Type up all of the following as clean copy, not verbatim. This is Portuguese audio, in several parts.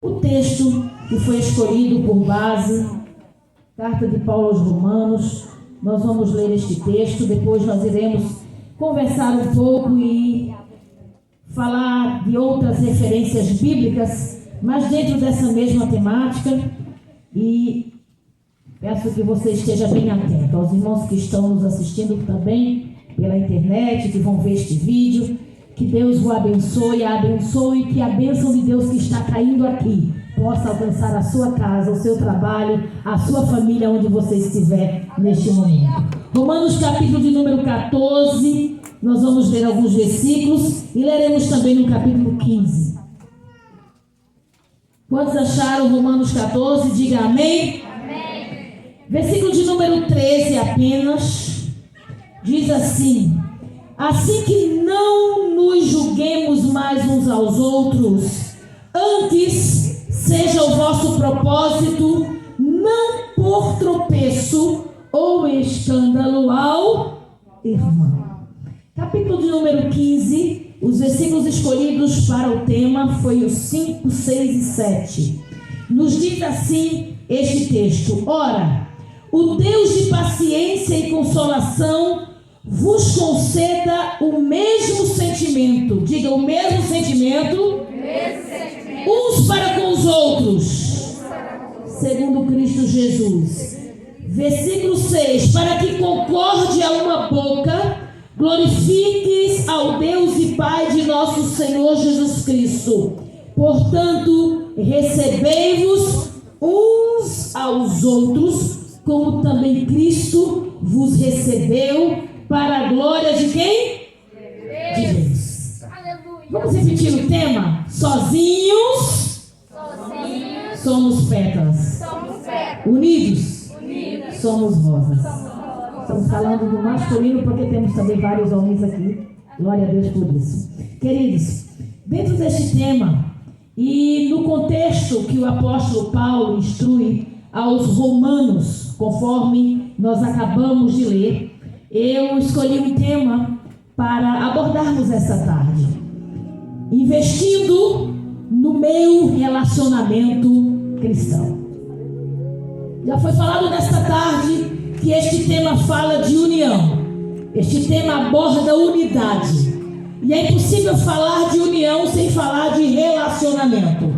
O texto que foi escolhido por base, carta de Paulo aos Romanos, nós vamos ler este texto, depois nós iremos conversar um pouco e falar de outras referências bíblicas, mas dentro dessa mesma temática, e peço que você esteja bem atento aos irmãos que estão nos assistindo também pela internet, que vão ver este vídeo. Que Deus o abençoe e que a bênção de Deus que está caindo aqui possa alcançar a sua casa, o seu trabalho, a sua família, onde você estiver neste momento. Romanos capítulo de número 14, nós vamos ler alguns versículos e leremos também no capítulo 15. Quantos acharam Romanos 14? Diga amém. Amém. Versículo de número 13 apenas, diz assim: assim que não nos julguemos mais uns aos outros, antes seja o vosso propósito não por tropeço ou escândalo ao irmão. Capítulo de número 15, os versículos escolhidos para o tema foi os 5, 6 e 7. Nos diz assim este texto: ora, o Deus de paciência e consolação vos conceda o mesmo sentimento. Diga, o mesmo sentimento. Uns para com os outros, segundo Cristo Jesus. Versículo 6: para que concorde a uma boca, glorifiques ao Deus e Pai de nosso Senhor Jesus Cristo. Portanto, recebei-vos uns aos outros, como também Cristo vos recebeu, para a glória de quem? De Deus. Vamos repetir o tema? Sozinhos somos pétalas. Unidos somos rosas. Estamos falando do masculino porque temos também vários homens aqui. Glória a Deus por isso. Queridos, dentro deste tema e no contexto que o apóstolo Paulo instrui aos romanos, conforme nós acabamos de ler, eu escolhi um tema para abordarmos essa tarde, investindo no meu relacionamento cristão. Já foi falado nesta tarde que este tema fala de união, este tema aborda unidade, e é impossível falar de união sem falar de relacionamento.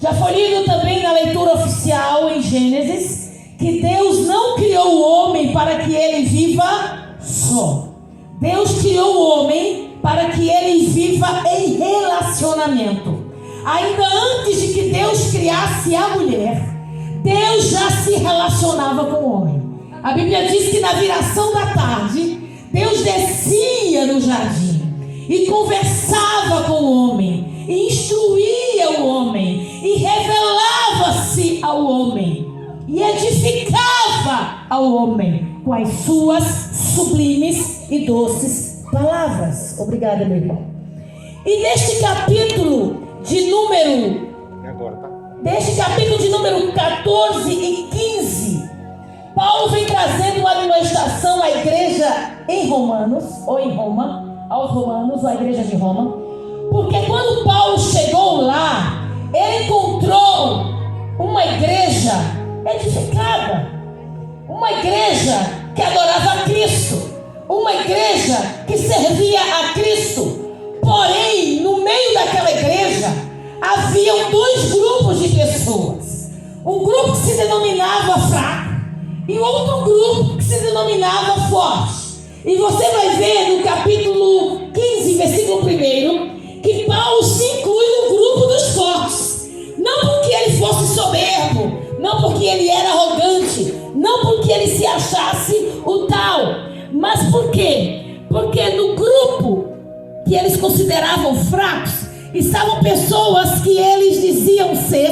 Já foi lido também na leitura oficial em Gênesis que Deus não criou o homem para que ele viva só. Deus criou o homem para que ele viva em relacionamento. Ainda antes de que Deus criasse a mulher, Deus já se relacionava com o homem. A Bíblia diz que na viração da tarde, Deus descia no jardim e conversava com o homem, e instruía o homem, e revelava-se ao homem, e edificava ao homem com as suas sublimes e doces palavras. Obrigada, meu irmão. E neste capítulo de número 14 e 15, Paulo vem trazendo uma admoestação à igreja em Romanos, ou em Roma, aos romanos, ou à igreja de Roma, porque quando Paulo chegou lá, ele encontrou uma igreja edificada, uma igreja que adorava a Cristo, uma igreja que servia a Cristo. Porém, no meio daquela igreja haviam dois grupos de pessoas, um grupo que se denominava fraco e outro grupo que se denominava forte. E você vai ver no capítulo 15, versículo 1, que Paulo se inclui no grupo dos fortes, não porque ele fosse soberbo, não porque ele era arrogante, não porque ele se achasse o tal, mas por quê? Porque no grupo que eles consideravam fracos estavam pessoas que eles diziam ser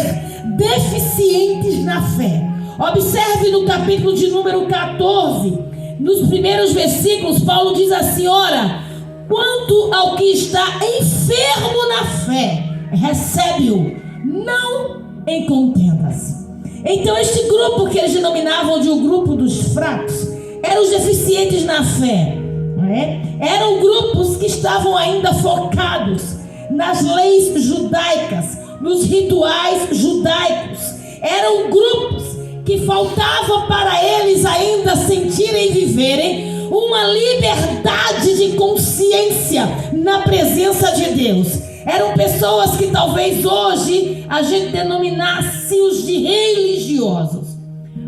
deficientes na fé. Observe no capítulo de número 14, nos primeiros versículos, Paulo diz assim: ora, quanto ao que está enfermo na fé, recebe-o, não em contendas. Então este grupo que eles denominavam de um grupo dos fracos, eram os deficientes na fé, não é? Eram grupos que estavam ainda focados nas leis judaicas, nos rituais judaicos. Eram grupos que faltava para eles ainda sentirem e viverem uma liberdade de consciência na presença de Deus. Eram pessoas que talvez hoje a gente denominasse os de religiosos.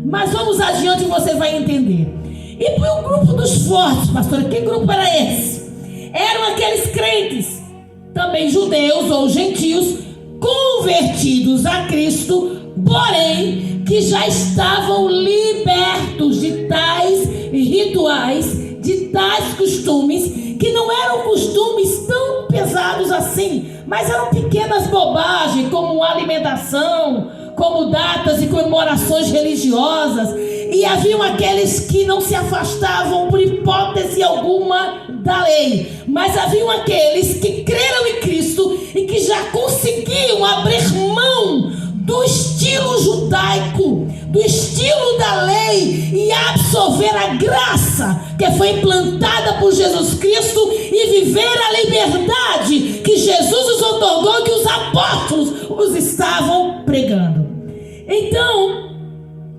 Mas vamos adiante e você vai entender. E para o grupo dos fortes, pastor, que grupo era esse? Eram aqueles crentes, também judeus ou gentios, convertidos a Cristo, porém que já estavam libertos de tais rituais, de tais costumes, que não eram costumes tão pesados assim, mas eram pequenas bobagens, como alimentação, como datas e comemorações religiosas. E haviam aqueles que não se afastavam por hipótese alguma da lei, mas haviam aqueles que creram em Cristo e que já conseguiam abrir mão do estilo judaico, do estilo da lei, e absorver a graça que foi implantada por Jesus Cristo e viver a liberdade que Jesus os otorgou, que os apóstolos os estavam pregando. Então,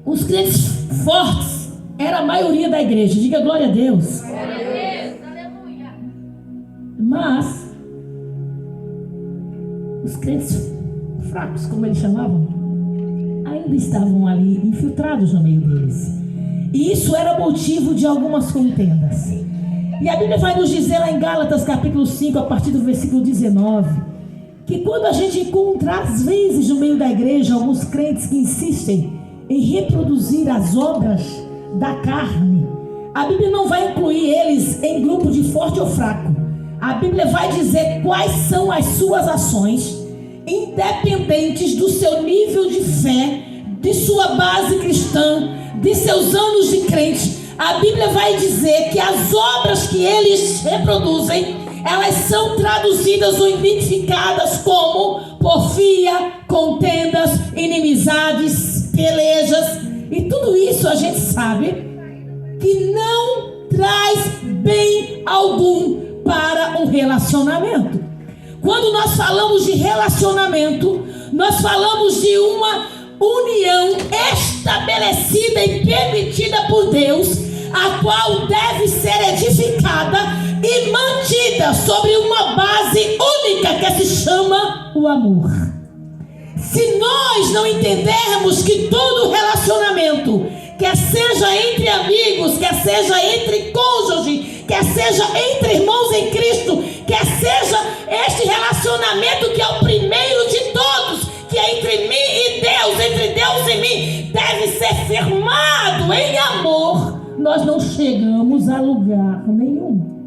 os crentes fortes era a maioria da igreja. Diga glória a Deus. Glória a Deus. Aleluia. Mas os crentes fracos, como eles chamavam, ainda estavam ali infiltrados no meio deles. E isso era motivo de algumas contendas. E a Bíblia vai nos dizer lá em Gálatas capítulo 5, a partir do versículo 19, que quando a gente encontra às vezes no meio da igreja alguns crentes que insistem em reproduzir as obras da carne, a Bíblia não vai incluir eles em grupo de forte ou fraco. A Bíblia vai dizer quais são as suas ações, independentes do seu nível de fé, de sua base cristã, de seus anos de crente. A Bíblia vai dizer que as obras que eles reproduzem, elas são traduzidas ou identificadas como porfia, contendas, inimizades, pelejas. E tudo isso a gente sabe que não traz bem algum para um relacionamento. Quando nós falamos de relacionamento, nós falamos de uma união estabelecida e permitida por Deus, a qual deve ser edificada e mantida sobre uma base única que se chama o amor. Se nós não entendermos que todo relacionamento, quer seja entre amigos, quer seja entre cônjuge, quer seja entre irmãos em Cristo, quer seja este relacionamento que é o primeiro de todos, que é entre mim e Deus, entre Deus e mim, deve ser firmado em amor, nós não chegamos a lugar nenhum.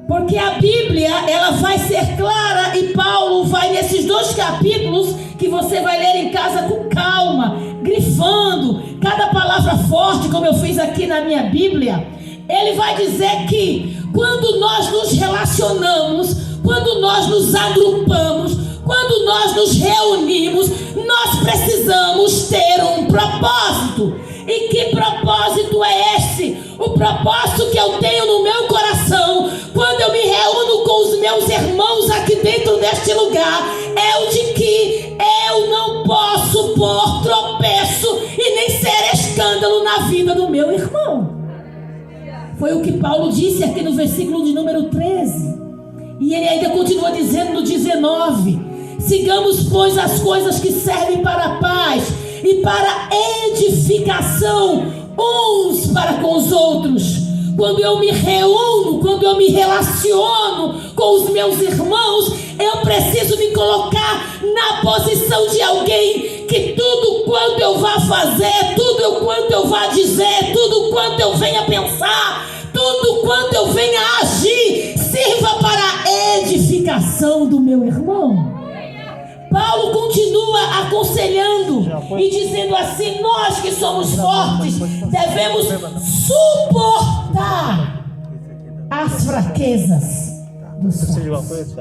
Porque a Bíblia, ela vai ser clara, e Paulo vai nesses 2 capítulos, que você vai ler em casa com calma, grifando cada palavra forte, como eu fiz aqui na minha Bíblia. Ele vai dizer que quando nós nos relacionamos, quando nós nos agrupamos, quando nós nos reunimos, nós precisamos ter um propósito. E que propósito é esse? O propósito que eu tenho no meu coração, quando eu me reúno com os meus irmãos aqui dentro deste lugar, é o de que eu não posso pôr tropeço e nem ser escândalo na vida do meu irmão. Foi o que Paulo disse aqui no versículo de número 13. E ele ainda continua dizendo no 19: sigamos, pois, as coisas que servem para a paz e para edificação uns para com os outros. Quando eu me reúno, quando eu me relaciono com os meus irmãos, eu preciso me colocar na posição de alguém que tudo quanto eu vá fazer, tudo quanto eu vá dizer, tudo quanto eu venha pensar, tudo quanto eu venha agir, sirva para a edificação do meu irmão. Paulo continua aconselhando e dizendo assim: nós que somos fortes devemos suportar as fraquezas dos fracos.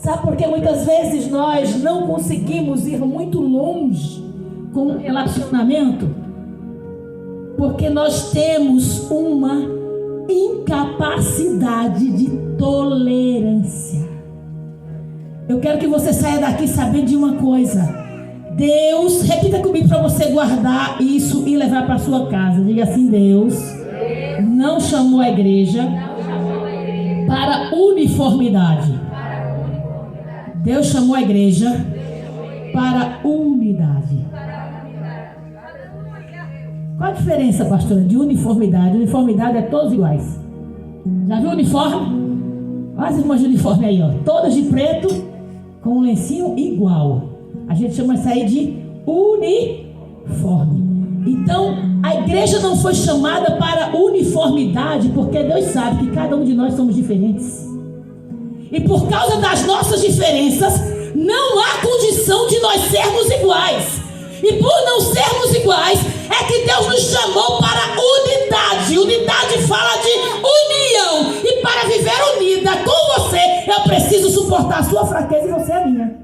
Sabe por que muitas vezes nós não conseguimos ir muito longe com um relacionamento? Porque nós temos uma incapacidade de tolerância. Eu quero que você saia daqui sabendo de uma coisa. Deus, repita comigo para você guardar isso e levar para sua casa. Diga assim: Deus não chamou a igreja para uniformidade. Deus chamou a igreja para unidade. Qual a diferença, pastora, de uniformidade? Uniformidade é todos iguais. Já viu o uniforme? Olha as irmãs de uniforme aí, ó. Todas de preto, com um lencinho igual. A gente chama isso aí de uniforme. Então, a igreja não foi chamada para uniformidade, porque Deus sabe que cada um de nós somos diferentes. E por causa das nossas diferenças, não há condição de nós sermos iguais. E por não sermos iguais, é que Deus nos chamou para unidade. Unidade fala de união. E para viver unida com você, eu preciso suportar a sua fraqueza e você a minha.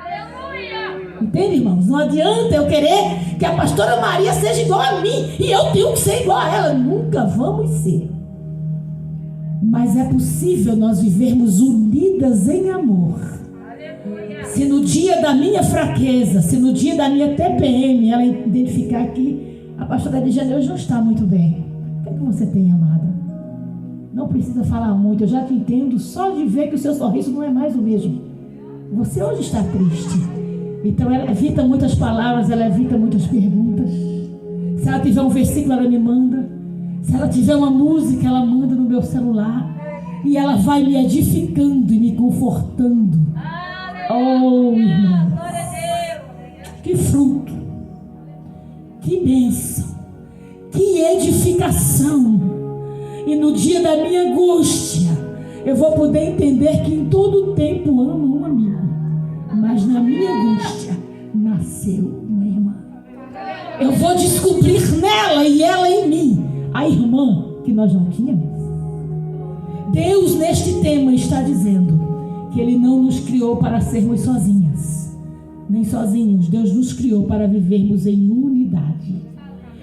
Aleluia! Entende, irmãos? Não adianta eu querer que a pastora Maria seja igual a mim e eu tenho que ser igual a ela. Nunca vamos ser. Mas é possível nós vivermos unidas em amor. Se no dia da minha fraqueza, se no dia da minha TPM, ela identificar que a pastora Edjane hoje não está muito bem, o que é que você tem, amada? Não precisa falar muito, eu já te entendo só de ver que o seu sorriso não é mais o mesmo. Você hoje está triste. Então ela evita muitas palavras, ela evita muitas perguntas. Se ela tiver um versículo, ela me manda. Se ela tiver uma música, ela manda no meu celular. E ela vai me edificando e me confortando. Oh, irmão, que fruto, que bênção, que edificação. E no dia da minha angústia, eu vou poder entender que em todo tempo amo um amigo, mas na minha angústia nasceu uma irmã. Eu vou descobrir nela e ela em mim a irmã que nós não tínhamos. Deus neste tema está dizendo que Ele não nos criou para sermos sozinhas, nem sozinhos. Deus nos criou para vivermos em unidade.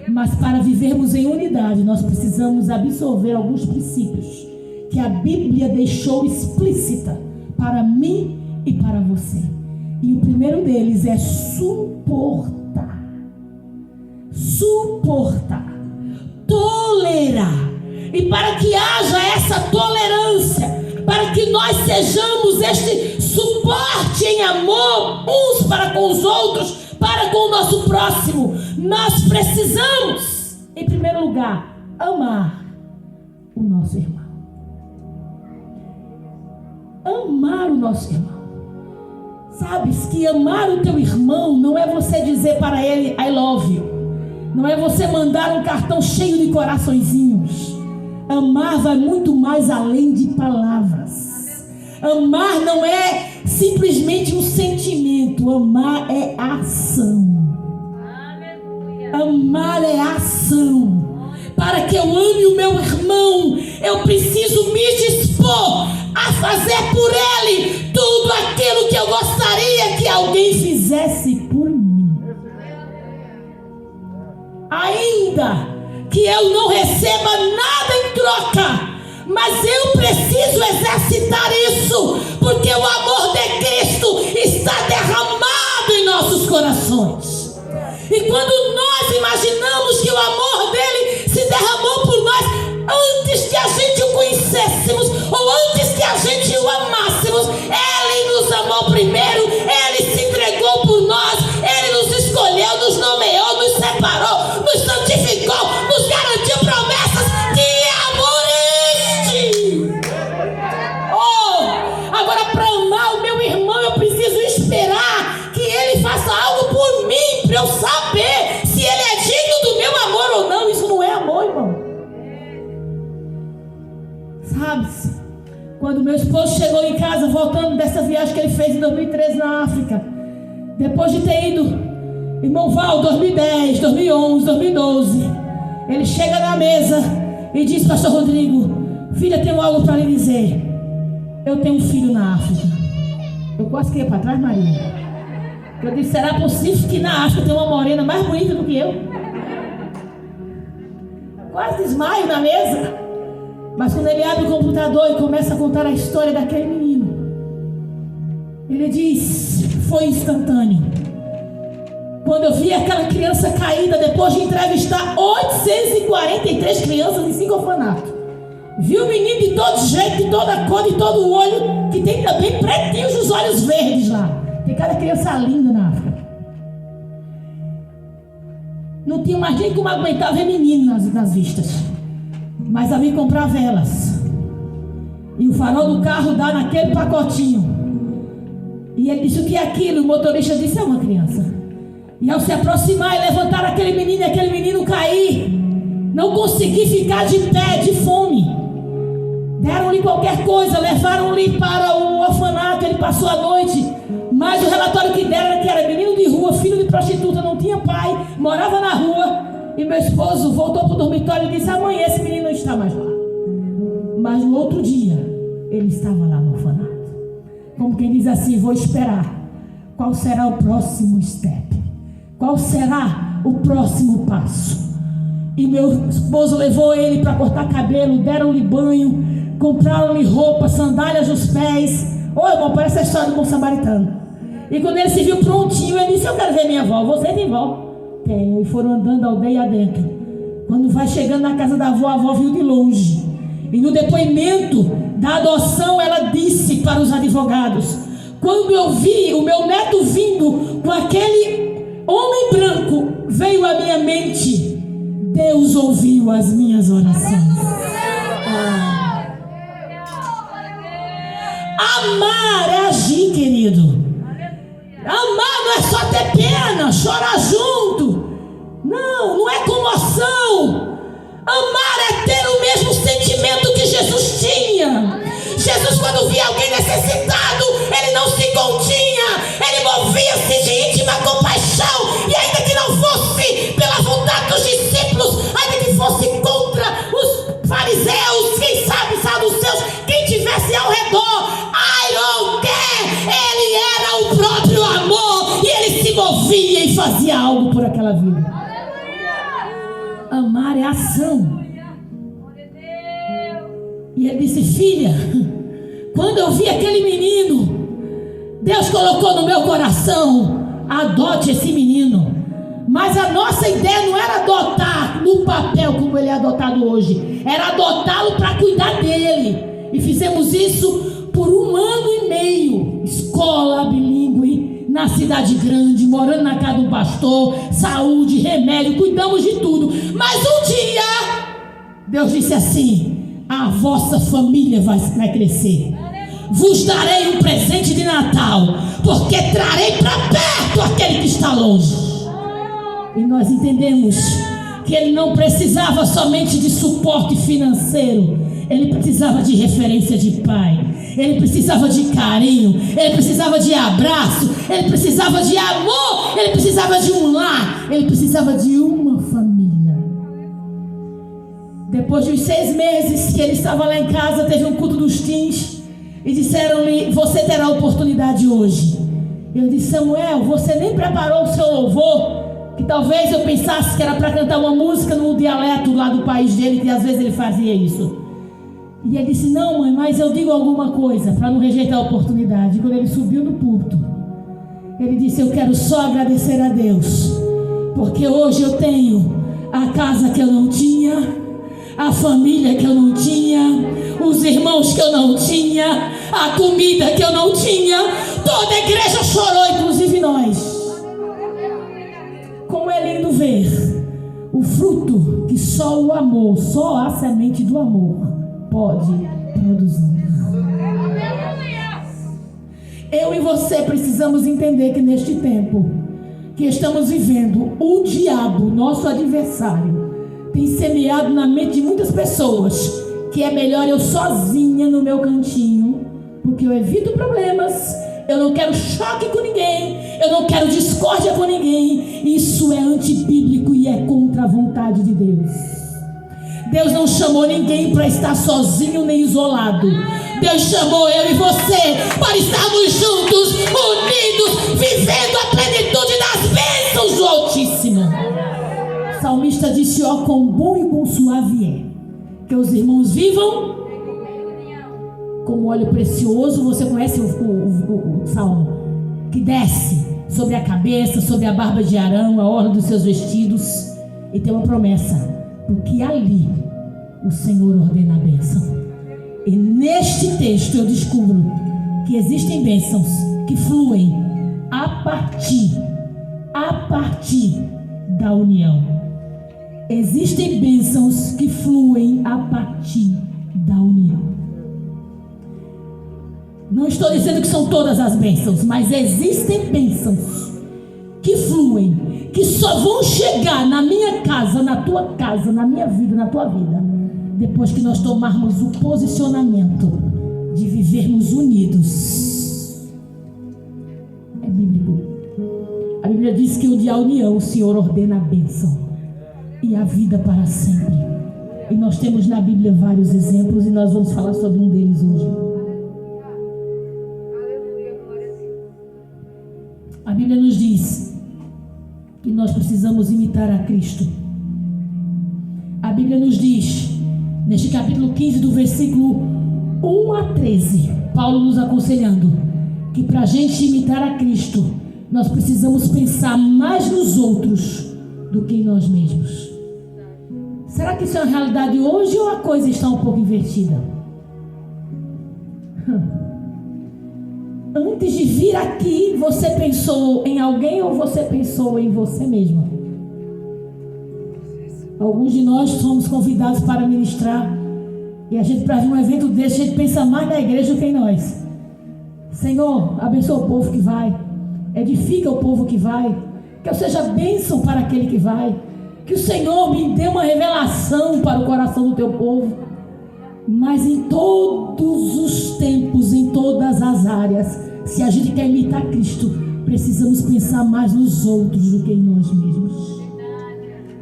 Mas para vivermos em unidade, nós precisamos absorver alguns princípios que a Bíblia deixou explícita para mim e para você. E o primeiro deles é suportar. Suportar. Tolerar. E para que haja essa tolerância, para que nós sejamos este suporte em amor uns para com os outros, para com o nosso próximo, nós precisamos, em primeiro lugar, amar o nosso irmão. Amar o nosso irmão. Sabes que amar o teu irmão não é você dizer para ele I love you. Não é você mandar um cartão cheio de coraçõezinhos. Amar vai muito mais além de palavras. Amar não é simplesmente um sentimento. Amar é ação. Amar é ação. Para que eu ame o meu irmão, eu preciso me dispor a fazer por ele tudo aquilo que eu gostaria que alguém fizesse por mim. Ainda que eu não receba nada em troca, mas eu preciso exercitar isso, porque o amor de Cristo está derramado em nossos corações. E quando nós imaginamos que o amor dele se derramou por nós antes que a gente o conhecêssemos, ou antes que a gente o amássemos, ele nos amou primeiro, ele se entregou por nós, ele nos escolheu, nos nomeou, nos separou, nos santificou, nos garantiu promessas. Que amor é este? Oh, agora para amar o meu irmão eu preciso esperar que ele faça algo por mim, para eu saber se ele é digno do meu amor ou não. Isso não é amor, irmão. Sabe, quando meu esposo chegou em casa, voltando dessa viagem que ele fez em 2013 na África, depois de ter ido, irmão Val, 2010, 2011, 2012, ele chega na mesa e diz: pastor Rodrigo, filha, tenho algo para lhe dizer. Eu tenho um filho na África. Eu quase caí para trás, Maria. Eu disse: será possível que na África tem uma morena mais bonita do que eu? Quase desmaio na mesa. Mas quando ele abre o computador e começa a contar a história daquele menino, Ele diz: foi instantâneo. Quando eu vi aquela criança caída, depois de entrevistar 843 crianças em 5 orfanatos, vi o menino de todo jeito, de toda cor, de todo olho, que tem também pretinhos os olhos verdes lá. Tem cada criança linda na África. Não tinha mais nem como aguentar ver menino nas vistas. Mas a mim comprar velas. E o farol do carro dá naquele pacotinho. E ele disse: o que é aquilo? O motorista disse: é uma criança. E ao se aproximar e levantar aquele menino e aquele menino cair, não consegui ficar de pé, de fome. Deram-lhe qualquer coisa, levaram-lhe para o orfanato, ele passou a noite. Mas o relatório que deram era que era menino de rua, filho de prostituta, não tinha pai, morava na rua. E meu esposo voltou para o dormitório e disse: amanhã esse menino não está mais lá. Mas no outro dia, ele estava lá no orfanato. Como quem diz assim: vou esperar. Qual será o próximo step? Qual será o próximo passo? E meu esposo levou ele para cortar cabelo, deram-lhe banho, compraram-lhe roupa, sandálias nos pés. Ô irmão, parece a história do bom samaritano. E quando ele se viu prontinho, ele disse: eu quero ver minha avó. Você tem vó? Tenho. E foram andando a aldeia adentro. Quando vai chegando na casa da avó, a avó viu de longe. E no depoimento da adoção, ela disse para os advogados: quando eu vi o meu neto vindo com aquele homem branco, veio à minha mente: Deus ouviu as minhas orações. Amar é agir, querido. Amar não é só ter pena, chorar junto. Não é comoção. Amar é ter o mesmo sentimento que Jesus tinha. Jesus, quando via alguém necessitado, ele não se continha, ele movia-se de íntima compaixão. E ainda que não fosse pela vontade dos discípulos, ainda que fosse contra os fariseus, quem sabe, saduceus, quem tivesse ao redor, I don't care, ele era o próprio amor, e ele se movia e fazia algo por aquela vida. Amar é ação. E ele disse: filha, quando eu vi aquele menino, Deus colocou no meu coração: adote esse menino. Mas a nossa ideia não era adotar no papel como ele é adotado hoje, era adotá-lo para cuidar dele. E fizemos isso por 1 ano e meio. Escola bilíngue na cidade grande, morando na casa do pastor, saúde, remédio, cuidamos de tudo. Mas um dia Deus disse assim: a vossa família vai crescer. Vos darei um presente de Natal, porque trarei para perto aquele que está longe. E nós entendemos que ele não precisava somente de suporte financeiro, ele precisava de referência de pai, ele precisava de carinho, ele precisava de abraço, ele precisava de amor, ele precisava de um lar, ele precisava de uma família. Depois de uns 6 meses que ele estava lá em casa, teve um culto dos teens e disseram-lhe: você terá a oportunidade hoje. Eu disse: Samuel, você nem preparou o seu louvor, que talvez eu pensasse que era para cantar uma música no dialeto lá do país dele, que às vezes ele fazia isso. E ele disse: não, mãe, mas eu digo alguma coisa para não rejeitar a oportunidade. E quando ele subiu no púlpito, ele disse: eu quero só agradecer a Deus, porque hoje eu tenho a casa que eu não tinha, a família que eu não tinha, os irmãos que eu não tinha, a comida que eu não tinha. Toda a igreja chorou, inclusive nós. Como é lindo ver o fruto que só o amor, só a semente do amor pode produzir. Eu e você precisamos entender que neste tempo que estamos vivendo, o diabo, nosso adversário, tem semeado na mente de muitas pessoas que é melhor eu sozinha no meu cantinho, porque eu evito problemas, eu não quero choque com ninguém, eu não quero discórdia com ninguém. Isso é antibíblico e é contra a vontade de Deus. Deus não chamou ninguém para estar sozinho nem isolado. Deus chamou eu e você para estarmos juntos, unidos, vivendo a plenitude das bênçãos do Altíssimo. O salmista disse: ó, quão bom e quão suave é que os irmãos vivam como óleo precioso. Você conhece o salmo? Que desce sobre a cabeça, sobre a barba de Arão, a orla dos seus vestidos. E tem uma promessa, porque ali o Senhor ordena a bênção. E neste texto eu descubro que existem bênçãos que fluem a partir da união. Existem bênçãos que fluem a partir da união. Não estou dizendo que são todas as bênçãos, mas existem bênçãos que fluem, que só vão chegar na minha casa, na tua casa, na minha vida, na tua vida, depois que nós tomarmos o posicionamento de vivermos unidos. É bíblico. A Bíblia diz que onde há união, o Senhor ordena a bênção e a vida para sempre. E nós temos na Bíblia vários exemplos, e nós vamos falar sobre um deles hoje. A Bíblia nos diz que nós precisamos imitar a Cristo. A Bíblia nos diz, neste capítulo 15, do versículo 1 a 13, Paulo nos aconselhando que para a gente imitar a Cristo, nós precisamos pensar mais nos outros do que em nós mesmos. Será que isso é uma realidade hoje ou a coisa está um pouco invertida? Antes de vir aqui, você pensou em alguém ou você pensou em você mesma? Alguns de nós somos convidados para ministrar, e a gente, para vir um evento desse, a gente pensa mais na igreja do que em nós. Senhor, abençoa o povo que vai, edifica o povo que vai, que eu seja bênção para aquele que vai, que o Senhor me dê uma revelação para o coração do teu povo. Mas em todos os tempos, em todas as áreas, se a gente quer imitar Cristo, precisamos pensar mais nos outros do que em nós mesmos.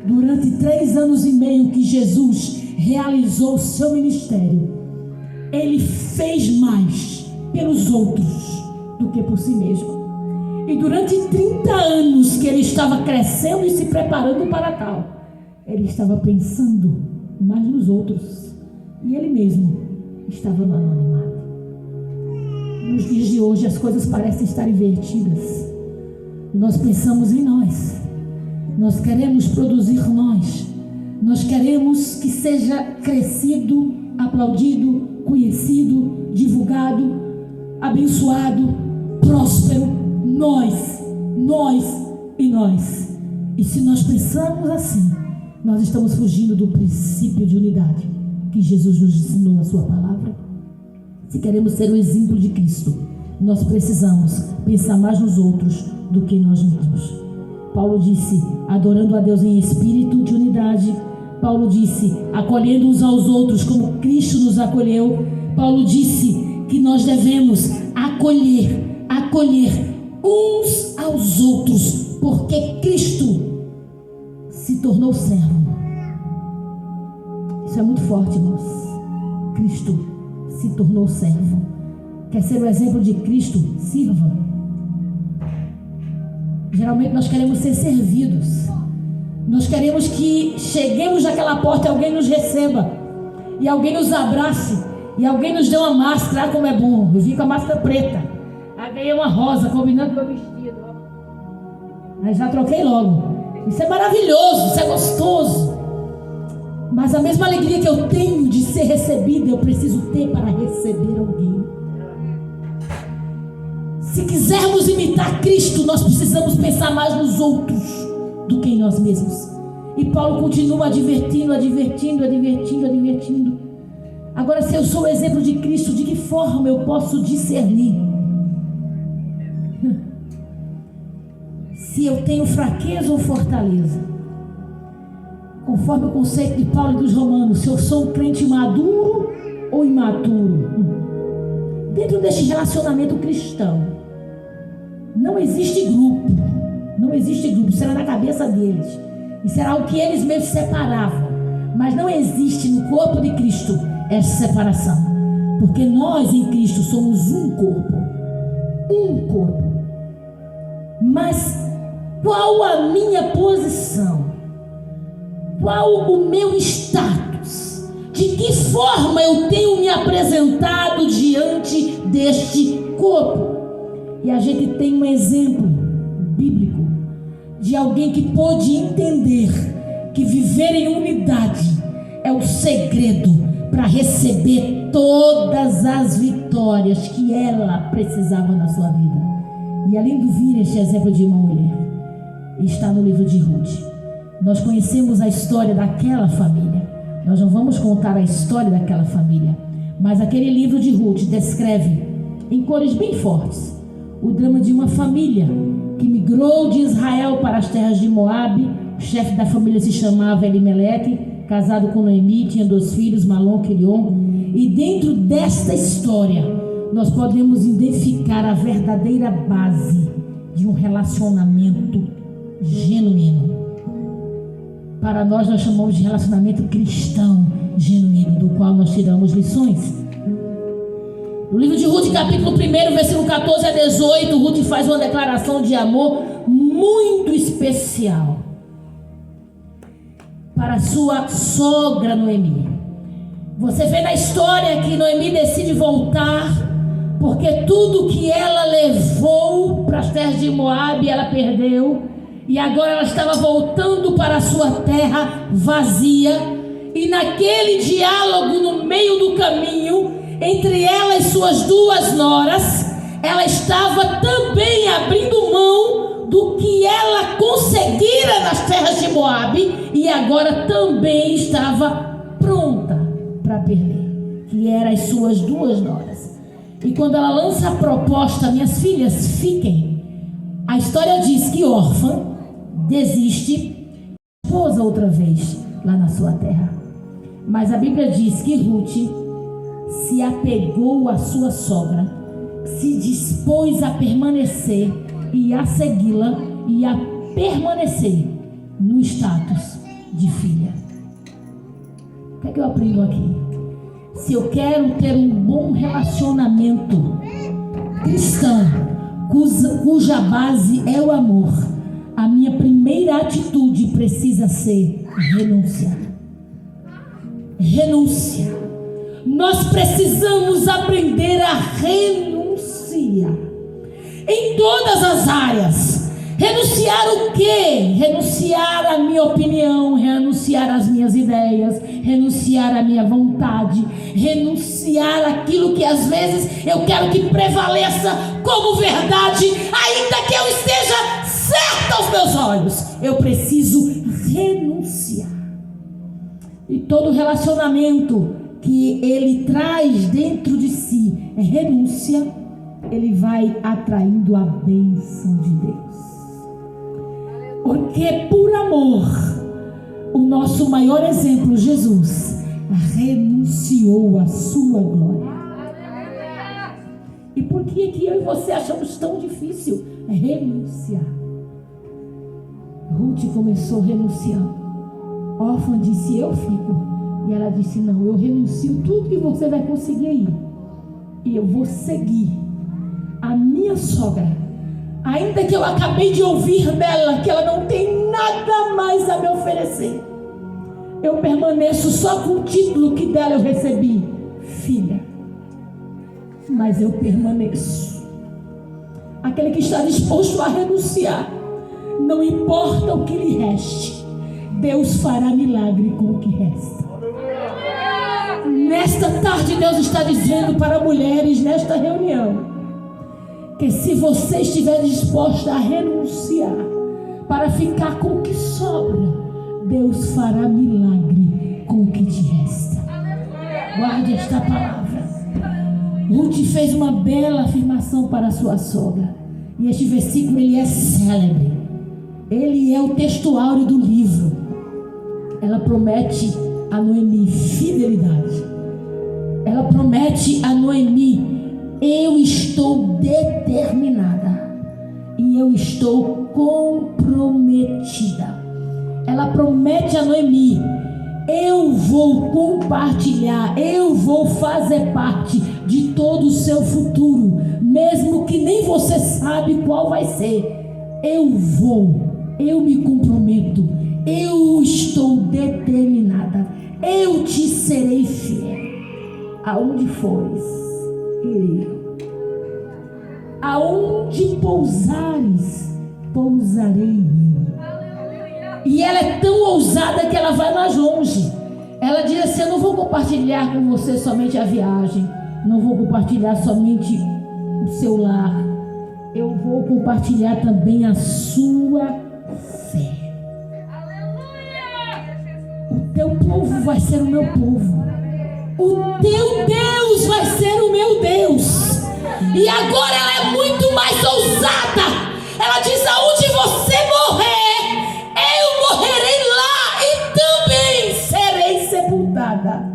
Durante 3 anos e meio que Jesus realizou o seu ministério, ele fez mais pelos outros do que por si mesmo. E durante 30 anos que ele estava crescendo e se preparando para tal, ele estava pensando mais nos outros. E ele mesmo estava no anonimato. Nos dias de hoje as coisas parecem estar invertidas. Nós pensamos em nós. Nós queremos produzir nós. Nós queremos que seja crescido, aplaudido, conhecido, divulgado, abençoado, próspero. Nós e nós. E se nós pensamos assim, nós estamos fugindo do princípio de unidade que Jesus nos ensinou na sua palavra. Se queremos ser o exemplo de Cristo, nós precisamos pensar mais nos outros do que em nós mesmos. Paulo disse, adorando a Deus em espírito de unidade. Paulo disse, acolhendo uns aos outros como Cristo nos acolheu. Paulo disse que nós devemos acolher uns aos outros, porque Cristo se tornou servo. Isso é muito forte, irmãos. Cristo se tornou servo. Quer ser o exemplo de Cristo? Sirva. Geralmente nós queremos ser servidos. Nós queremos que cheguemos naquela porta e alguém nos receba, e alguém nos abrace, e alguém nos dê uma máscara. Ah, como é bom, eu vim com a máscara preta, aí ganhei uma rosa combinando com o meu vestido. Aí já troquei logo. Isso é maravilhoso, isso é gostoso. Mas a mesma alegria que eu tenho de ser recebida, eu preciso ter para receber alguém. Se quisermos imitar Cristo, nós precisamos pensar mais nos outros do que em nós mesmos. E Paulo continua advertindo. Agora, se eu sou o exemplo de Cristo, de que forma eu posso discernir se eu tenho fraqueza ou fortaleza? Conforme o conceito de Paulo e dos Romanos, se eu sou um crente maduro ou imaturo. Dentro deste relacionamento cristão, não existe grupo. Será na cabeça deles, e será o que eles mesmos separavam. Mas não existe no corpo de Cristo essa separação, porque nós em Cristo somos um corpo. Mas qual a minha posição? Qual o meu status? de que forma eu tenho me apresentado diante deste corpo. E a gente tem um exemplo bíblico de alguém que pôde entender que viver em unidade é o segredo para receber todas as vitórias que ela precisava na sua vida. E é lindo vir este exemplo de uma mulher. Está no livro de Ruth. Nós conhecemos a história daquela família. Nós não vamos contar a história daquela família, mas aquele livro de Ruth descreve em cores bem fortes o drama de uma família que migrou de Israel para as terras de Moabe. O chefe da família se chamava Elimeleque, casado com Noemi, tinha 2 filhos, Malom e Quilion. E dentro desta história nós podemos identificar a verdadeira base de um relacionamento genuíno. Para nós chamamos de relacionamento cristão genuíno, do qual nós tiramos lições. No livro de Ruth, capítulo 1, versículo 14 a 18, Ruth faz uma declaração de amor muito especial para sua sogra Noemi. Você vê na história que Noemi decide voltar, porque tudo que ela levou para as terras de Moabe, ela perdeu. E agora ela estava voltando para a sua terra vazia. E naquele diálogo no meio do caminho, entre ela e suas 2 noras, ela estava também abrindo mão do que ela conseguira nas terras de Moabe. E agora também estava pronta para perder, que eram as suas 2 noras. E quando ela lança a proposta, minhas filhas, fiquem, a história diz que órfã desiste, esposa outra vez lá na sua terra. Mas a Bíblia diz que Ruth se apegou à sua sogra, se dispôs a permanecer e a segui-la e a permanecer no status de filha. O que é que eu aprendo aqui? Se eu quero ter um bom relacionamento cristão, cuja base é o amor, a minha primeira atitude precisa ser renunciar. Renúncia. Nós precisamos aprender a renunciar em todas as áreas. Renunciar o quê? Renunciar à minha opinião, renunciar às minhas ideias, renunciar à minha vontade, renunciar àquilo que às vezes eu quero que prevaleça como verdade, ainda que eu esteja certa aos meus olhos. Eu preciso renunciar. E todo relacionamento que ele traz dentro de si renúncia, ele vai atraindo a bênção de Deus. Porque por amor, o nosso maior exemplo, Jesus, renunciou à sua glória. E por que eu e você achamos tão difícil renunciar? Ruth começou renunciando. Órfã disse: eu fico. E ela disse: não, eu renuncio tudo que você vai conseguir aí, e eu vou seguir a minha sogra, ainda que eu acabei de ouvir dela que ela não tem nada mais a me oferecer. Eu permaneço só com o título que dela eu recebi, filha. Mas eu permaneço. Aquele que está disposto a renunciar, não importa o que lhe reste, Deus fará milagre com o que resta. Nesta tarde Deus está dizendo para mulheres nesta reunião, que se você estiver disposta a renunciar para ficar com o que sobra, Deus fará milagre com o que te resta. Guarde esta palavra. Ruth fez uma bela afirmação para a sua sogra, e este versículo ele é célebre. Ele é o textuário do livro. Ela promete a Noemi fidelidade. Ela promete a Noemi: eu estou determinada e eu estou comprometida. Ela promete a Noemi: eu vou compartilhar, eu vou fazer parte de todo o seu futuro, mesmo que nem você sabe qual vai ser. Eu me comprometo, eu estou determinada, eu te serei fiel. aonde fores, irei. Aonde pousares, pousarei. E ela é tão ousada que ela vai mais longe. Ela diz assim: eu não vou compartilhar com você somente a viagem, não vou compartilhar somente o seu lar, eu vou compartilhar também a sua fé. O teu povo vai ser o meu povo, o teu Deus vai ser o meu Deus. E agora ela é muito mais ousada. Ela diz: aonde você morrer, eu morrerei lá e também serei sepultada.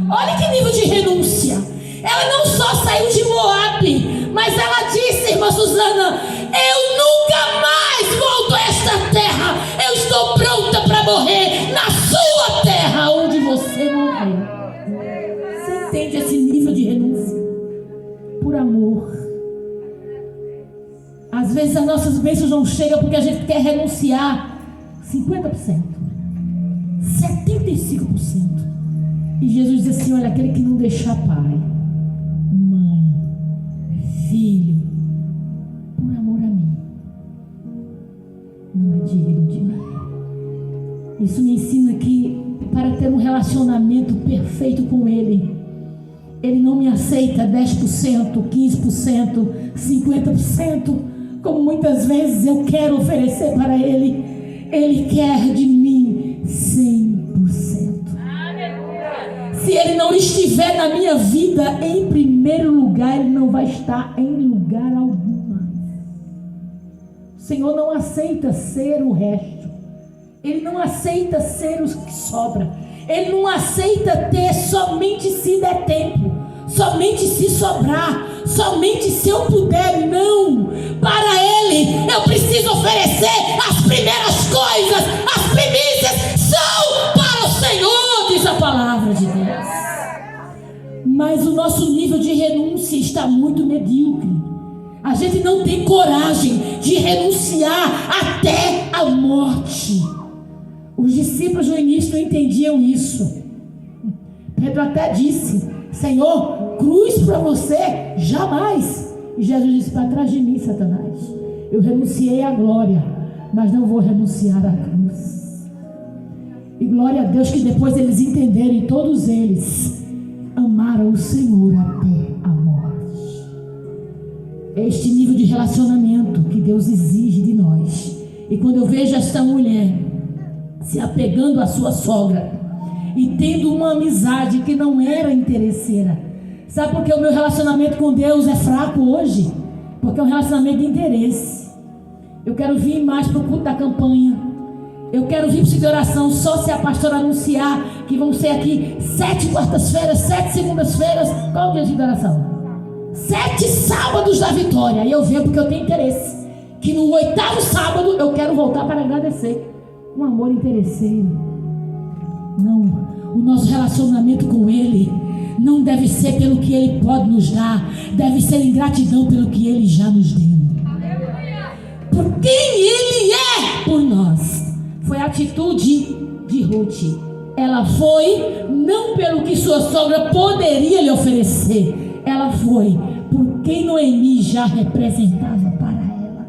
Olha que nível de renúncia. Ela não só saiu de Moabe, mas ela disse: irmã Suzana, eu nunca mais volto a esta terra. Eu estou pronta para morrer na sua terra, onde você morreu. Você entende esse nível de renúncia? Por amor. Às vezes as nossas bênçãos não chegam porque a gente quer renunciar 50%, 75%. E Jesus diz assim: olha, aquele que não deixar pai, mãe, filho, por amor a mim, não é digno de mim. Isso me ensina que para ter um relacionamento perfeito com Ele, Ele não me aceita 10%, 15%, 50%, como muitas vezes eu quero oferecer para Ele. Ele quer de mim 100%. Se Ele não estiver na minha vida em primeiro lugar, Ele não vai estar em lugar algum. O Senhor não aceita ser o resto. Ele não aceita ser os que sobra. Ele não aceita ter somente se der tempo, somente se sobrar, somente se eu puder. Não. Para Ele eu preciso oferecer as primeiras coisas. As primícias são para o Senhor, diz a palavra de Deus. Mas o nosso nível de renúncia está muito medíocre. A gente não tem coragem de renunciar até a morte. Os discípulos no início não entendiam isso. Pedro até disse: Senhor, cruz para você, jamais. E Jesus disse: para trás de mim, Satanás. Eu renunciei à glória, mas não vou renunciar à cruz. E glória a Deus que depois eles entenderem, todos eles amaram o Senhor até a morte. É este nível de relacionamento que Deus exige de nós. E quando eu vejo esta mulher se apegando à sua sogra e tendo uma amizade que não era interesseira, sabe por que o meu relacionamento com Deus é fraco hoje? Porque é um relacionamento de interesse. Eu quero vir mais para o culto da campanha, eu quero vir para o de oração só se a pastora anunciar que vão ser aqui 7 quartas-feiras, 7 segundas-feiras. Qual é o dia de oração? 7 sábados da vitória. E eu venho porque eu tenho interesse, que no 8º sábado eu quero voltar para agradecer. Um amor interesseiro. Não, o nosso relacionamento com Ele não deve ser pelo que Ele pode nos dar, deve ser em gratidão pelo que Ele já nos deu. Por quem Ele é por nós. Foi a atitude de Ruth. Ela foi não pelo que sua sogra poderia lhe oferecer, ela foi por quem Noemi já representava para ela.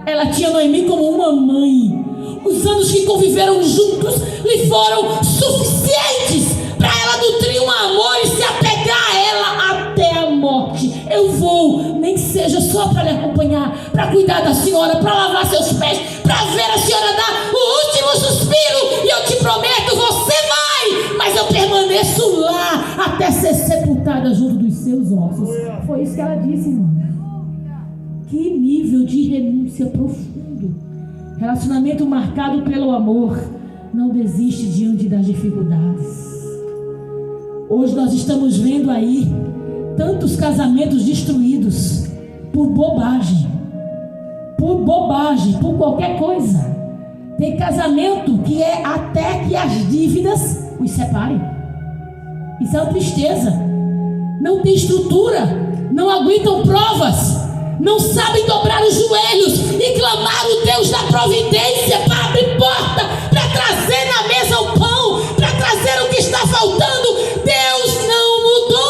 Ela tinha Noemi como uma mãe. Os anos que conviveram juntos lhe foram suficientes para ela nutrir um amor e se apegar a ela até a morte. Eu vou, nem que seja só para lhe acompanhar, para cuidar da senhora, para lavar seus pés, para ver a senhora dar o último suspiro. E eu te prometo, você vai, mas eu permaneço lá até ser sepultada junto dos seus ossos. Foi isso que ela disse, irmão. Que nível de renúncia profundo. Relacionamento marcado pelo amor não desiste diante das dificuldades. Hoje nós estamos vendo aí tantos casamentos destruídos por bobagem, por qualquer coisa. Tem casamento que é até que as dívidas os separem. Isso é uma tristeza. Não tem estrutura, não aguentam provas, não sabem dobrar os joelhos e clamar o Deus da providência para abrir porta, para trazer na mesa o pão, para trazer o que está faltando. Deus não mudou.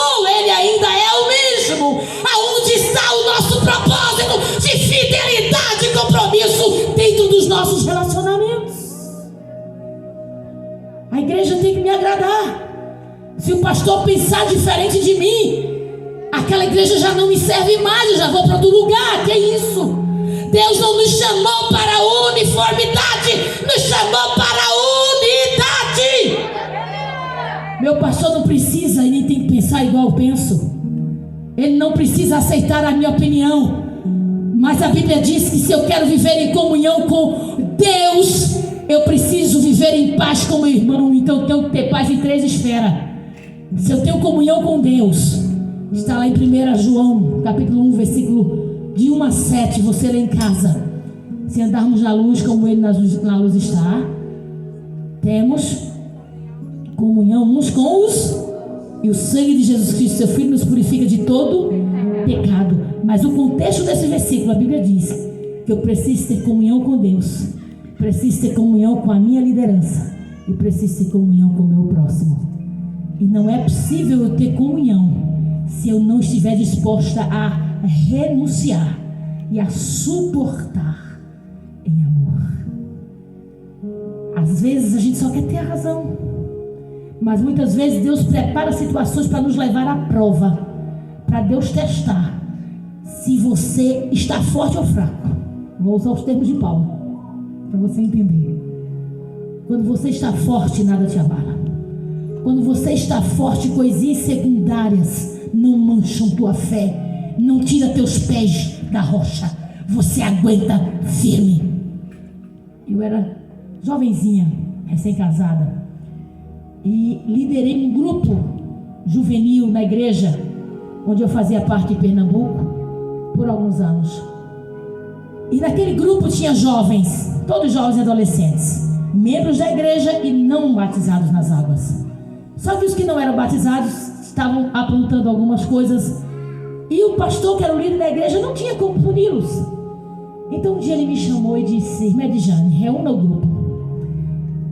A igreja tem que me agradar. Se o pastor pensar diferente de mim, aquela igreja já não me serve mais, eu já vou para outro lugar. Que é isso? Deus não nos chamou para a uniformidade, nos chamou para a unidade. Meu pastor não precisa e nem tem que pensar igual eu penso. Ele não precisa aceitar a minha opinião. Mas a Bíblia diz que se eu quero viver em comunhão com Deus, eu preciso viver em paz com meu irmão. Então eu tenho que ter paz em 3 esferas. Se eu tenho comunhão com Deus, está lá em 1 João, capítulo 1, versículo de 1 a 7, você lê em casa. Se andarmos na luz como Ele na luz está, temos comunhão uns com os, e o sangue de Jesus Cristo, seu Filho, nos purifica de todo pecado. Mas o contexto desse versículo, a Bíblia diz que eu preciso ter comunhão com Deus, preciso ter comunhão com a minha liderança e preciso ter comunhão com o meu próximo. E não é possível eu ter comunhão se eu não estiver disposta a renunciar e a suportar em amor. Às vezes a gente só quer ter a razão, mas muitas vezes Deus prepara situações para nos levar à prova, para Deus testar se você está forte ou fraco. Vou usar os termos de Paulo para você entender. Quando você está forte, nada te abala. Quando você está forte, coisinhas secundárias não mancham tua fé, não tira teus pés da rocha. Você aguenta firme. Eu era jovenzinha, recém-casada, e liderei um grupo juvenil na igreja onde eu fazia parte em Pernambuco por alguns anos. E naquele grupo tinha jovens, todos jovens e adolescentes, membros da igreja e não batizados nas águas. Só que os que não eram batizados estavam aprontando algumas coisas, e o pastor, que era o líder da igreja, não tinha como puni-los. Então um dia ele me chamou e disse: Irmã Edjane, reúna o grupo,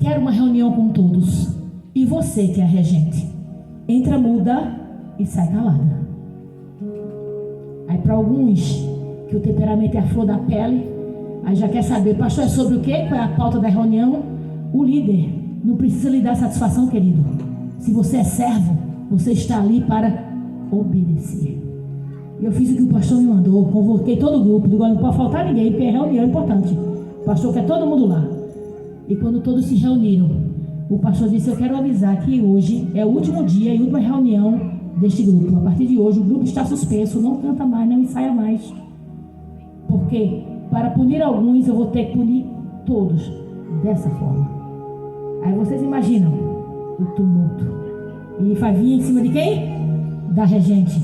quero uma reunião com todos, e você que é a regente, entra muda e sai calada. Aí para alguns que o temperamento é a flor da pele, aí já quer saber: pastor, é sobre o quê? Qual é a pauta da reunião? O líder não precisa lhe dar satisfação, querido. Se você é servo, você está ali para obedecer. E eu fiz o que o pastor me mandou, convoquei todo o grupo, digo: não pode faltar ninguém, porque a reunião é importante. O pastor quer todo mundo lá. E quando todos se reuniram, o pastor disse: eu quero avisar que hoje é o último dia e última reunião deste grupo. A partir de hoje o grupo está suspenso, não canta mais, não ensaia mais. Porque para punir alguns, eu vou ter que punir todos dessa forma. Aí vocês imaginam o tumulto. E vai vir em cima de quem? Da regente.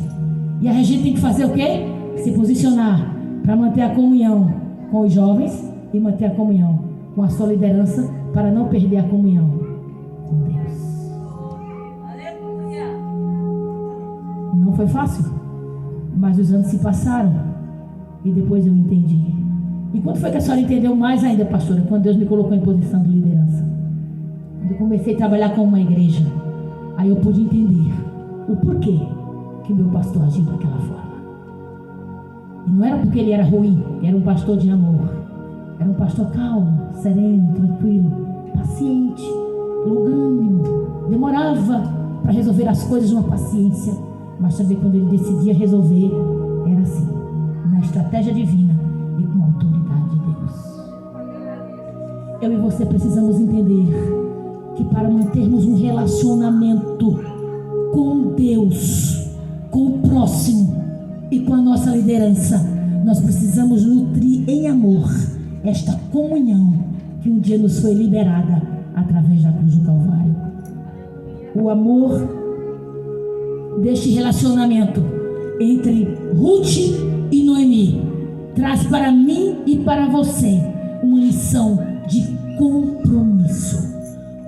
E a regente tem que fazer o quê? Se posicionar para manter a comunhão com os jovens e manter a comunhão com a sua liderança, para não perder a comunhão com Deus. Não foi fácil, mas os anos se passaram e depois eu entendi. E quando foi que a senhora entendeu mais ainda, pastora? Quando Deus me colocou em posição de liderança. Quando eu comecei a trabalhar com uma igreja, aí eu pude entender o porquê que meu pastor agiu daquela forma. E não era porque ele era ruim, era um pastor de amor. Era um pastor calmo, sereno, tranquilo, paciente, longânimo. Demorava para resolver as coisas numa paciência, mas também quando ele decidia resolver, era assim, na estratégia divina e com a autoridade de Deus. Eu e você precisamos entender que para mantermos um relacionamento com Deus, com o próximo e com a nossa liderança, nós precisamos nutrir em amor esta comunhão que um dia nos foi liberada através da cruz do Calvário. O amor deste relacionamento entre Ruth e Noemi traz para mim e para você uma lição de compromisso.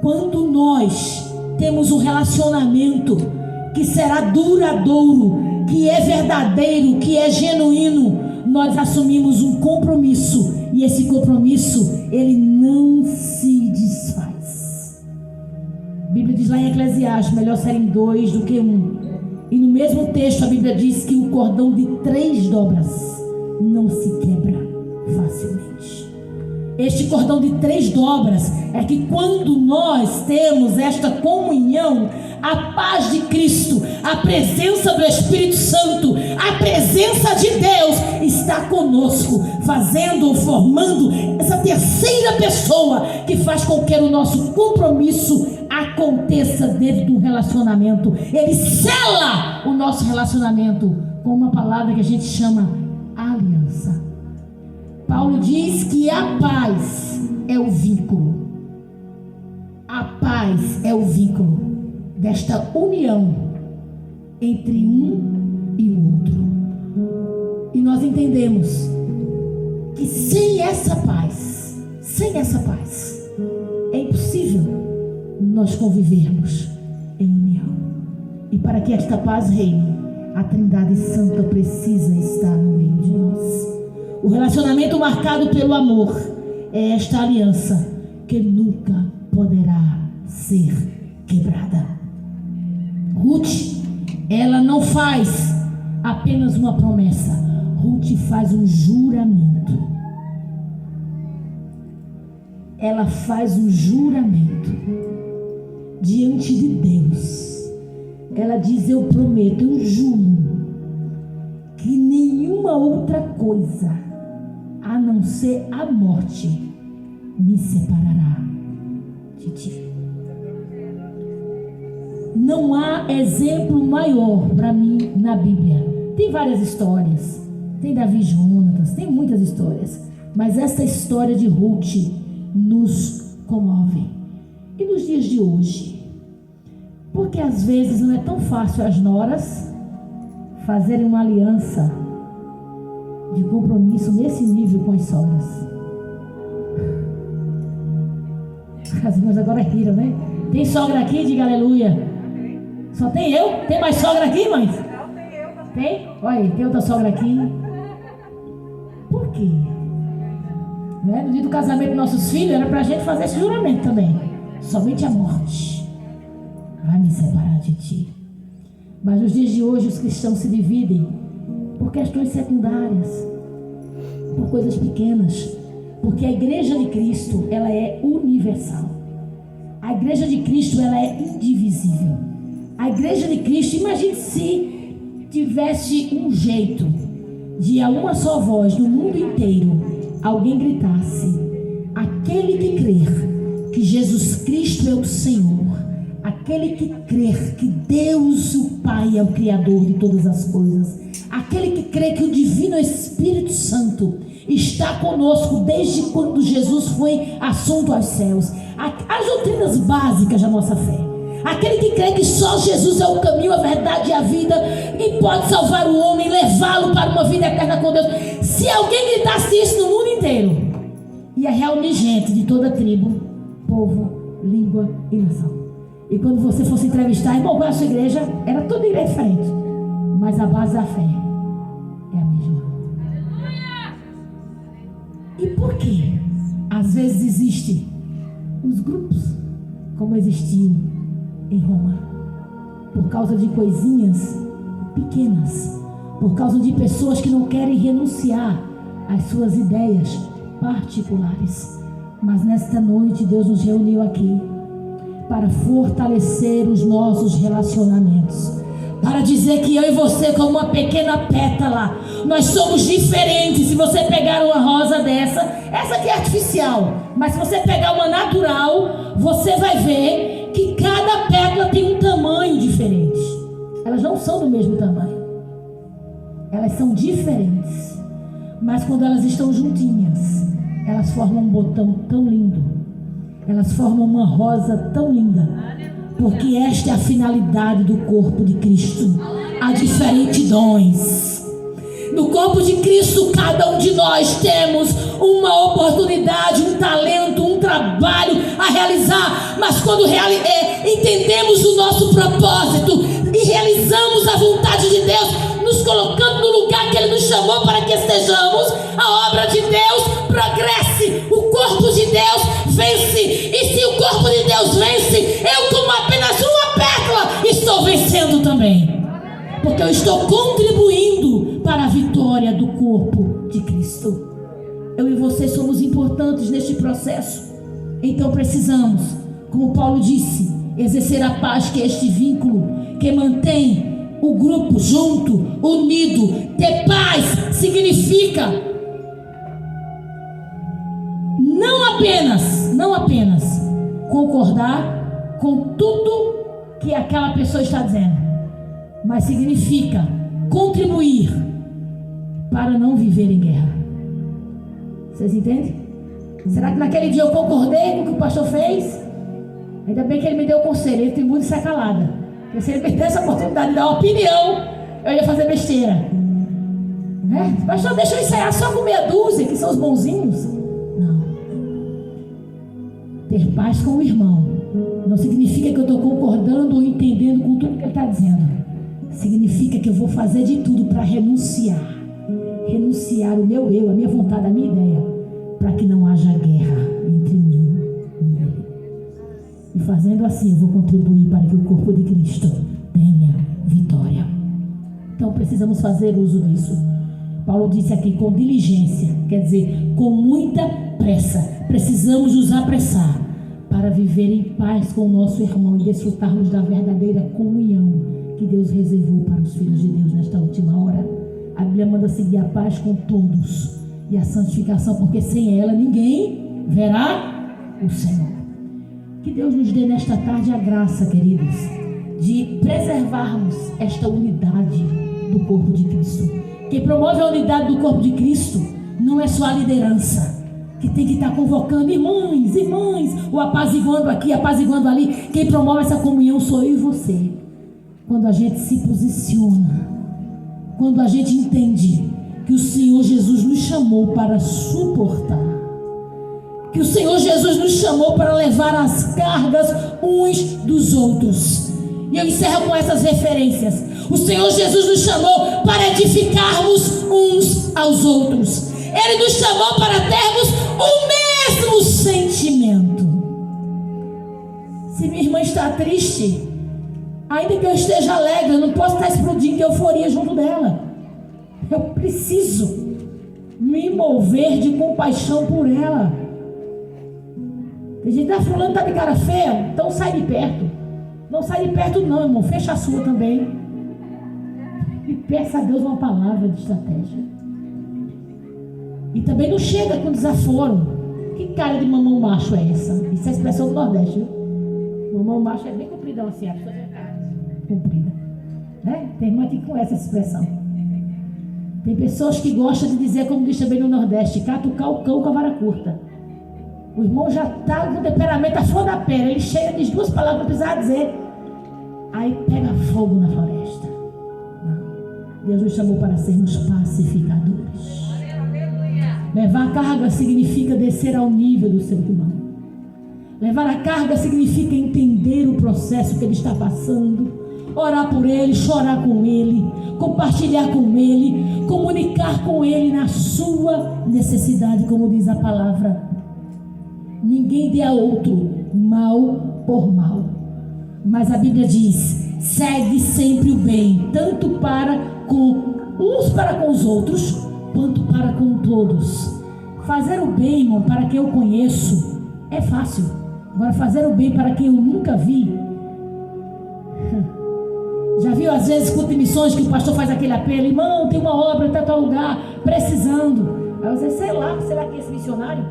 Quando nós temos um relacionamento que será duradouro, que é verdadeiro, que é genuíno, nós assumimos um compromisso, e esse compromisso, ele não se desfaz. A Bíblia diz lá em Eclesiastes: melhor serem 2 do que 1. E no mesmo texto a Bíblia diz que o cordão de 3 dobras não se quebra facilmente. Este cordão de 3 dobras é que quando nós temos esta comunhão, a paz de Cristo, a presença do Espírito Santo, a presença de Deus está conosco, fazendo ou formando essa terceira pessoa que faz com que o nosso compromisso aconteça dentro de um relacionamento. Ele sela o nosso relacionamento com uma palavra que a gente chama aliança. Paulo diz que a paz é o vínculo. A paz é o vínculo desta união entre um e o outro. E nós entendemos que sem essa paz, é impossível nós convivermos em união. E para que esta paz reine, a Trindade Santa precisa estar no meio de nós. O relacionamento marcado pelo amor é esta aliança que nunca poderá ser quebrada. Ruth, ela não faz apenas uma promessa. Ruth faz um juramento. Ela faz um juramento diante de Deus. Ela diz: eu prometo, eu juro que nenhuma outra coisa a não ser a morte me separará de ti. Não há exemplo maior para mim na Bíblia. Tem várias histórias, tem Davi e Jonatas, tem muitas histórias, mas essa história de Ruth nos comove. E nos dias de hoje, porque às vezes não é tão fácil as noras fazerem uma aliança de compromisso nesse nível com as sogras. As irmãs agora riram, né? Tem sogra aqui? Diga aleluia. Só tem eu? Tem mais sogra aqui, mães? Não, tem eu. Tem? Olha aí, tem outra sogra aqui. Por quê? No dia do casamento dos nossos filhos, era pra gente fazer esse juramento também. Somente a morte vai me separar de ti. Mas nos dias de hoje os cristãos se dividem por questões secundárias, por coisas pequenas, porque a igreja de Cristo, ela é universal. A igreja de Cristo, ela é indivisível. A igreja de Cristo, imagine se tivesse um jeito de a uma só voz no mundo inteiro alguém gritasse: aquele que crer que Jesus Cristo é o Senhor, aquele que crer que Deus o Pai é o Criador de todas as coisas, aquele que crê que o Divino Espírito Santo está conosco desde quando Jesus foi assunto aos céus, as doutrinas básicas da nossa fé, aquele que crê que só Jesus é o caminho, a verdade e a vida e pode salvar o homem, levá-lo para uma vida eterna com Deus. Se alguém gritasse isso no mundo inteiro, ia reunir gente de toda tribo, povo, língua e nação. E quando você fosse entrevistar, irmão, qual é a sua igreja? Era toda igreja diferente, mas a base da fé é a mesma. E por que às vezes existem os grupos como existiu em Roma? Por causa de coisinhas pequenas, por causa de pessoas que não querem renunciar às suas ideias particulares. Mas nesta noite Deus nos reuniu aqui para fortalecer os nossos relacionamentos, para dizer que eu e você, como uma pequena pétala, nós somos diferentes. Se você pegar uma rosa dessa, essa aqui é artificial, mas se você pegar uma natural, você vai ver que cada pétala tem um tamanho diferente. Elas não são do mesmo tamanho, elas são diferentes, mas quando elas estão juntinhas, elas formam um botão tão lindo, elas formam uma rosa tão linda, porque esta é a finalidade do corpo de Cristo. Há diferentes dons. No corpo de Cristo, cada um de nós temos uma oportunidade, um talento, um trabalho a realizar. Mas quando entendemos o nosso propósito e realizamos a vontade de Deus, nos colocando no lugar que Ele nos chamou para que estejamos, a obra de Deus progresse, o corpo de Deus vence. E se o corpo de Deus vence, eu, como apenas uma pétala, estou vencendo também, porque eu estou contribuindo para a vitória do corpo de Cristo. Eu e você somos importantes neste processo. Então precisamos, como Paulo disse, exercer a paz, que é este vínculo que mantém o grupo junto, unido. Ter paz significa não apenas concordar com tudo que aquela pessoa está dizendo, mas significa contribuir para não viver em guerra. Vocês entendem? Será que naquele dia eu concordei com o que o pastor fez? Ainda bem que ele me deu o conselho. Ele tem muito de ser calada, porque se ele me desse a oportunidade de dar uma opinião, eu ia fazer besteira, né? Pastor, deixa eu ensaiar só com meia dúzia, que são os bonzinhos. Não. Ter paz com o irmão não significa que eu estou concordando ou entendendo com tudo que ele está dizendo. Significa que eu vou fazer de tudo para renunciar o meu eu, a minha vontade, a minha ideia, para que não haja guerra entre mim e ele. E fazendo assim, eu vou contribuir para que o corpo de Cristo tenha vitória. Então precisamos fazer uso disso. Paulo disse aqui, com diligência, quer dizer, com muita pressa. Precisamos nos apressar para viver em paz com o nosso irmão e desfrutarmos da verdadeira comunhão que Deus reservou para os filhos de Deus nesta última hora. A Bíblia manda seguir a paz com todos e a santificação, porque sem ela ninguém verá o Senhor. Que Deus nos dê nesta tarde a graça, queridos, de preservarmos esta unidade do corpo de Cristo. Quem promove a unidade do corpo de Cristo não é só a liderança, que tem que estar convocando irmãs, ou apaziguando aqui, apaziguando ali. Quem promove essa comunhão sou eu e você. Quando a gente se posiciona, quando a gente entende que o Senhor Jesus nos chamou para suportar, que o Senhor Jesus nos chamou para levar as cargas uns dos outros. E eu encerro com essas referências. O Senhor Jesus nos chamou para edificarmos uns aos outros. Ele nos chamou para termos o mesmo sentimento. Se minha irmã está triste, ainda que eu esteja alegre, eu não posso estar explodindo de euforia junto dela. Eu preciso me mover de compaixão por ela. Tem gente que fulano está de cara feia, então sai de perto. Não sai de perto não, irmão, fecha a sua também. E peça a Deus uma palavra de estratégia. E também não chega com desaforo. Que cara de mamão macho é essa? Isso é a expressão do Nordeste, viu? Mamão macho é bem compridão assim, a pessoa é comprida, né? Tem irmã que conhece essa expressão. Tem pessoas que gostam de dizer, como diz também no Nordeste, catucar o cão com a vara curta. O irmão já está com o temperamento à flor da pele. Ele chega, diz duas palavras que precisava dizer, aí pega fogo na floresta. Não. Deus nos chamou para sermos pacificadores. Levar a carga significa descer ao nível do seu irmão. Levar a carga significa entender o processo que ele está passando, orar por ele, chorar com ele, compartilhar com ele, comunicar com ele na sua necessidade, como diz a palavra. Ninguém dê a outro mal por mal. Mas a Bíblia diz, segue sempre o bem, tanto para com uns para com os outros, quanto para com todos. Fazer o bem, irmão, para quem eu conheço, é fácil. Agora fazer o bem para quem eu nunca vi. Já viu às vezes culto de missões que o pastor faz aquele apelo, irmão, tem uma obra, está em tal lugar, precisando. Aí você, sei lá, será que é esse missionário?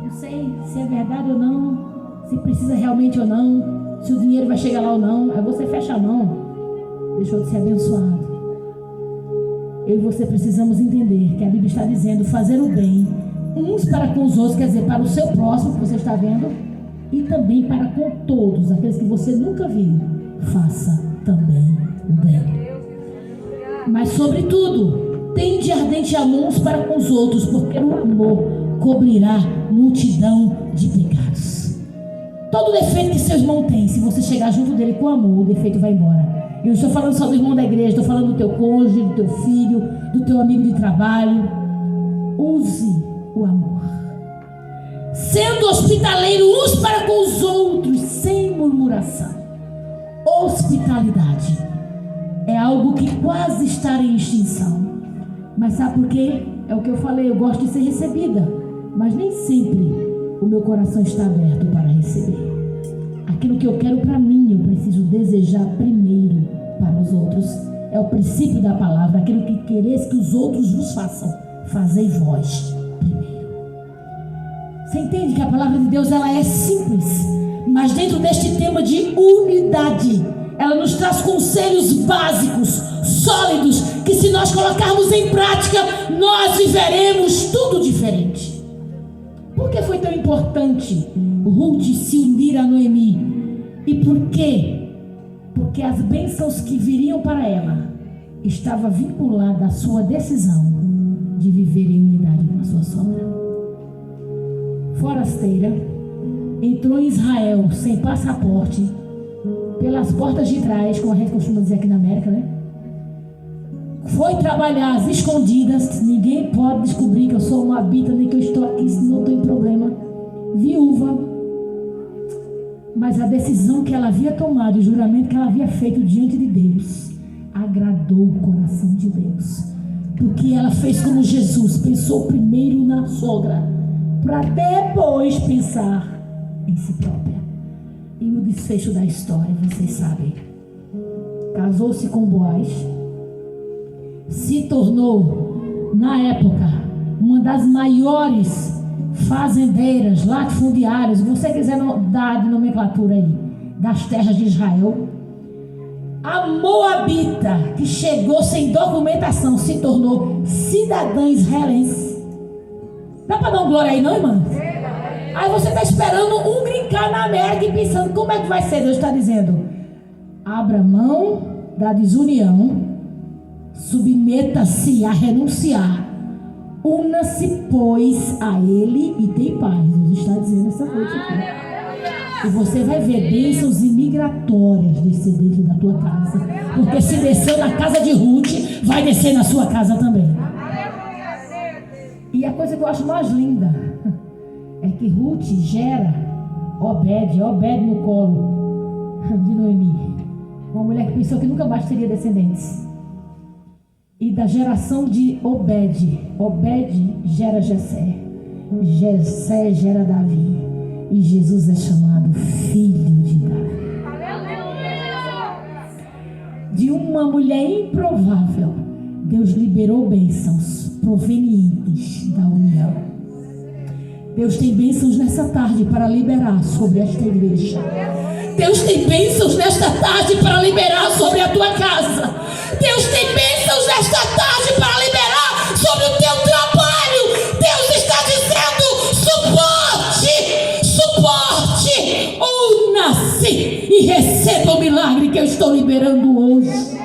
Não sei se é verdade ou não, se precisa realmente ou não, se o dinheiro vai chegar lá ou não. Aí você fecha a mão, deixou de ser abençoado. Eu e você precisamos entender que a Bíblia está dizendo fazer o bem uns para com os outros, quer dizer, para o seu próximo que você está vendo, e também para com todos, aqueles que você nunca viu. Faça também o bem. Mas sobretudo, tende ardente amor uns para com os outros, porque o amor cobrirá multidão de pecados. Todo defeito que seu irmão tem, se você chegar junto dele com amor, o defeito vai embora. Eu estou falando só do irmão da igreja, estou falando do teu cônjuge, do teu filho, do teu amigo de trabalho. Use o amor, sendo hospitaleiro uns para com os outros, sem murmuração. Hospitalidade é algo que quase está em extinção. Mas sabe por quê? é o que eu falei, eu gosto de ser recebida, mas nem sempre o meu coração está aberto para receber. Aquilo que eu quero para mim, eu preciso desejar primeiro para os outros. É o princípio da palavra, aquilo que quereis que os outros vos façam, fazei vós primeiro. Você entende que a palavra de Deus, ela é simples, mas dentro deste tema de unidade, ela nos traz conselhos básicos, sólidos, que se nós colocarmos em prática, nós viveremos tudo diferente. Por que foi tão importante Ruth se unir a Noemi? E por quê? Porque as bênçãos que viriam para ela estava vinculada à sua decisão de viver em unidade com a sua sogra. Forasteira, entrou em Israel sem passaporte, pelas portas de trás, como a gente costuma dizer aqui na América, né? Foi trabalhar às escondidas, ninguém pode descobrir que eu sou uma moabita, nem que eu estou aqui, se não tem problema. Viúva, mas a decisão que ela havia tomado, o juramento que ela havia feito diante de Deus, agradou o coração de Deus. Porque ela fez como Jesus, pensou primeiro na sogra, para depois pensar em si própria. E o desfecho da história, vocês sabem. Casou-se com Boaz, se tornou, na época, uma das maiores fazendeiras, latifundiárias, se você quiser dar de nomenclatura aí, das terras de Israel. A moabita, que chegou sem documentação, se tornou cidadã israelense. Dá para dar um glória aí não, irmão? Aí você está esperando um brincar na América e pensando como é que vai ser. Deus está dizendo: abra mão da desunião, submeta-se a renunciar, una-se, pois, a Ele e tem paz. Deus está dizendo essa noite aqui. E você vai ver bênçãos imigratórias descer dentro da tua casa. Porque se desceu na casa de Ruth, vai descer na sua casa também. E a coisa que eu acho mais linda é que Ruth gera Obed no colo de Noemi. Uma mulher que pensou que nunca mais teria descendentes. E da geração de Obed gera Jessé. Jessé gera Davi. E Jesus é chamado filho de Davi. De uma mulher improvável, Deus liberou bênçãos provenientes da união. Deus tem bênçãos nessa tarde para liberar sobre esta igreja. Deus tem bênçãos nesta tarde para liberar sobre a tua casa. Deus tem bênçãos nesta tarde para liberar sobre o teu trabalho. Deus está dizendo: suporte, una-se e receba o milagre que eu estou liberando hoje.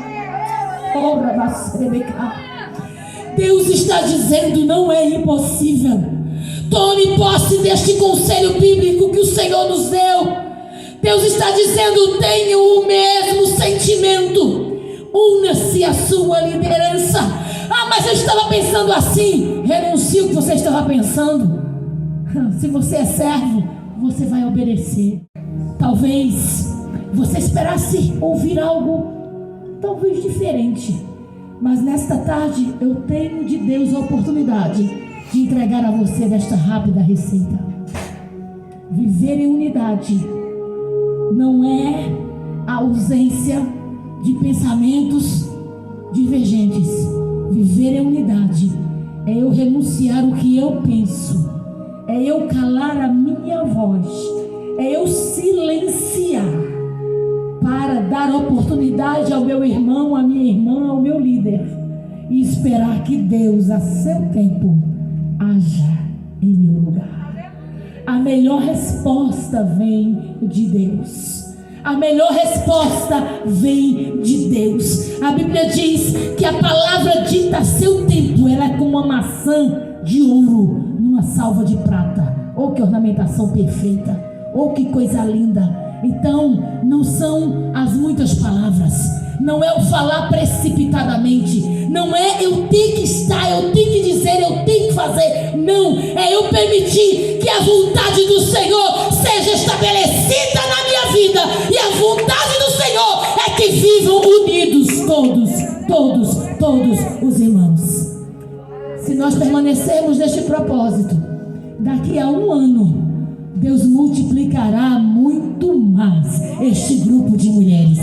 Deus está dizendo: não é impossível. Tome posse deste conselho bíblico que o Senhor nos deu. Deus está dizendo: tenha o mesmo sentimento, una-se à sua liderança. Ah, mas eu estava pensando assim. Renuncie o que você estava pensando. Se você é servo, você vai obedecer. Talvez você esperasse ouvir algo talvez diferente, mas nesta tarde eu tenho de Deus a oportunidade de entregar a você desta rápida receita. Viver em unidade não é a ausência de pensamentos divergentes. Viver em unidade é eu renunciar o que eu penso, é eu calar a minha voz, é eu silenciar para dar oportunidade ao meu irmão, à minha irmã, ao meu líder, e esperar que Deus, a seu tempo, haja em meu lugar. A melhor resposta vem de Deus. A melhor resposta vem de Deus. A Bíblia diz que a palavra dita a seu tempo, ela é como uma maçã de ouro numa salva de prata. Oh, que ornamentação perfeita! Oh, que coisa linda! Então, não são as muitas palavras, não é o falar precipitadamente, não é eu tenho que estar, eu tenho que dizer, eu tenho que fazer. Não, é eu permitir que a vontade do Senhor seja estabelecida na minha vida. E a vontade do Senhor é que vivam unidos todos os irmãos. Se nós permanecermos neste propósito, daqui a 1 ano, Deus multiplicará muito mais este grupo de mulheres.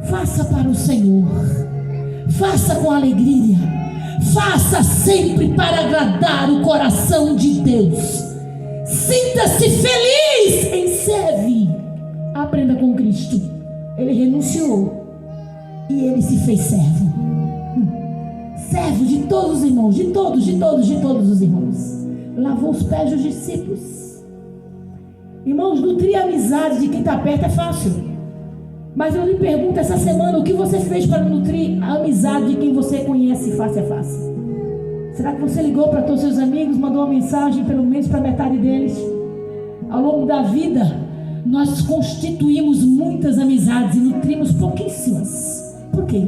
Faça para o Senhor. Faça com alegria. Faça sempre para agradar o coração de Deus. Sinta-se feliz em servir. Aprenda com Cristo. Ele renunciou e ele se fez servo. Servo de todos os irmãos, de todos os irmãos. Lavou os pés dos discípulos. Irmãos, nutrir a amizade de quem está perto é fácil. Mas eu lhe pergunto essa semana, o que você fez para nutrir a amizade de quem você conhece face a face? Será que você ligou para todos os seus amigos, mandou uma mensagem pelo menos para metade deles? Ao longo da vida, nós constituímos muitas amizades e nutrimos pouquíssimas. Por quê?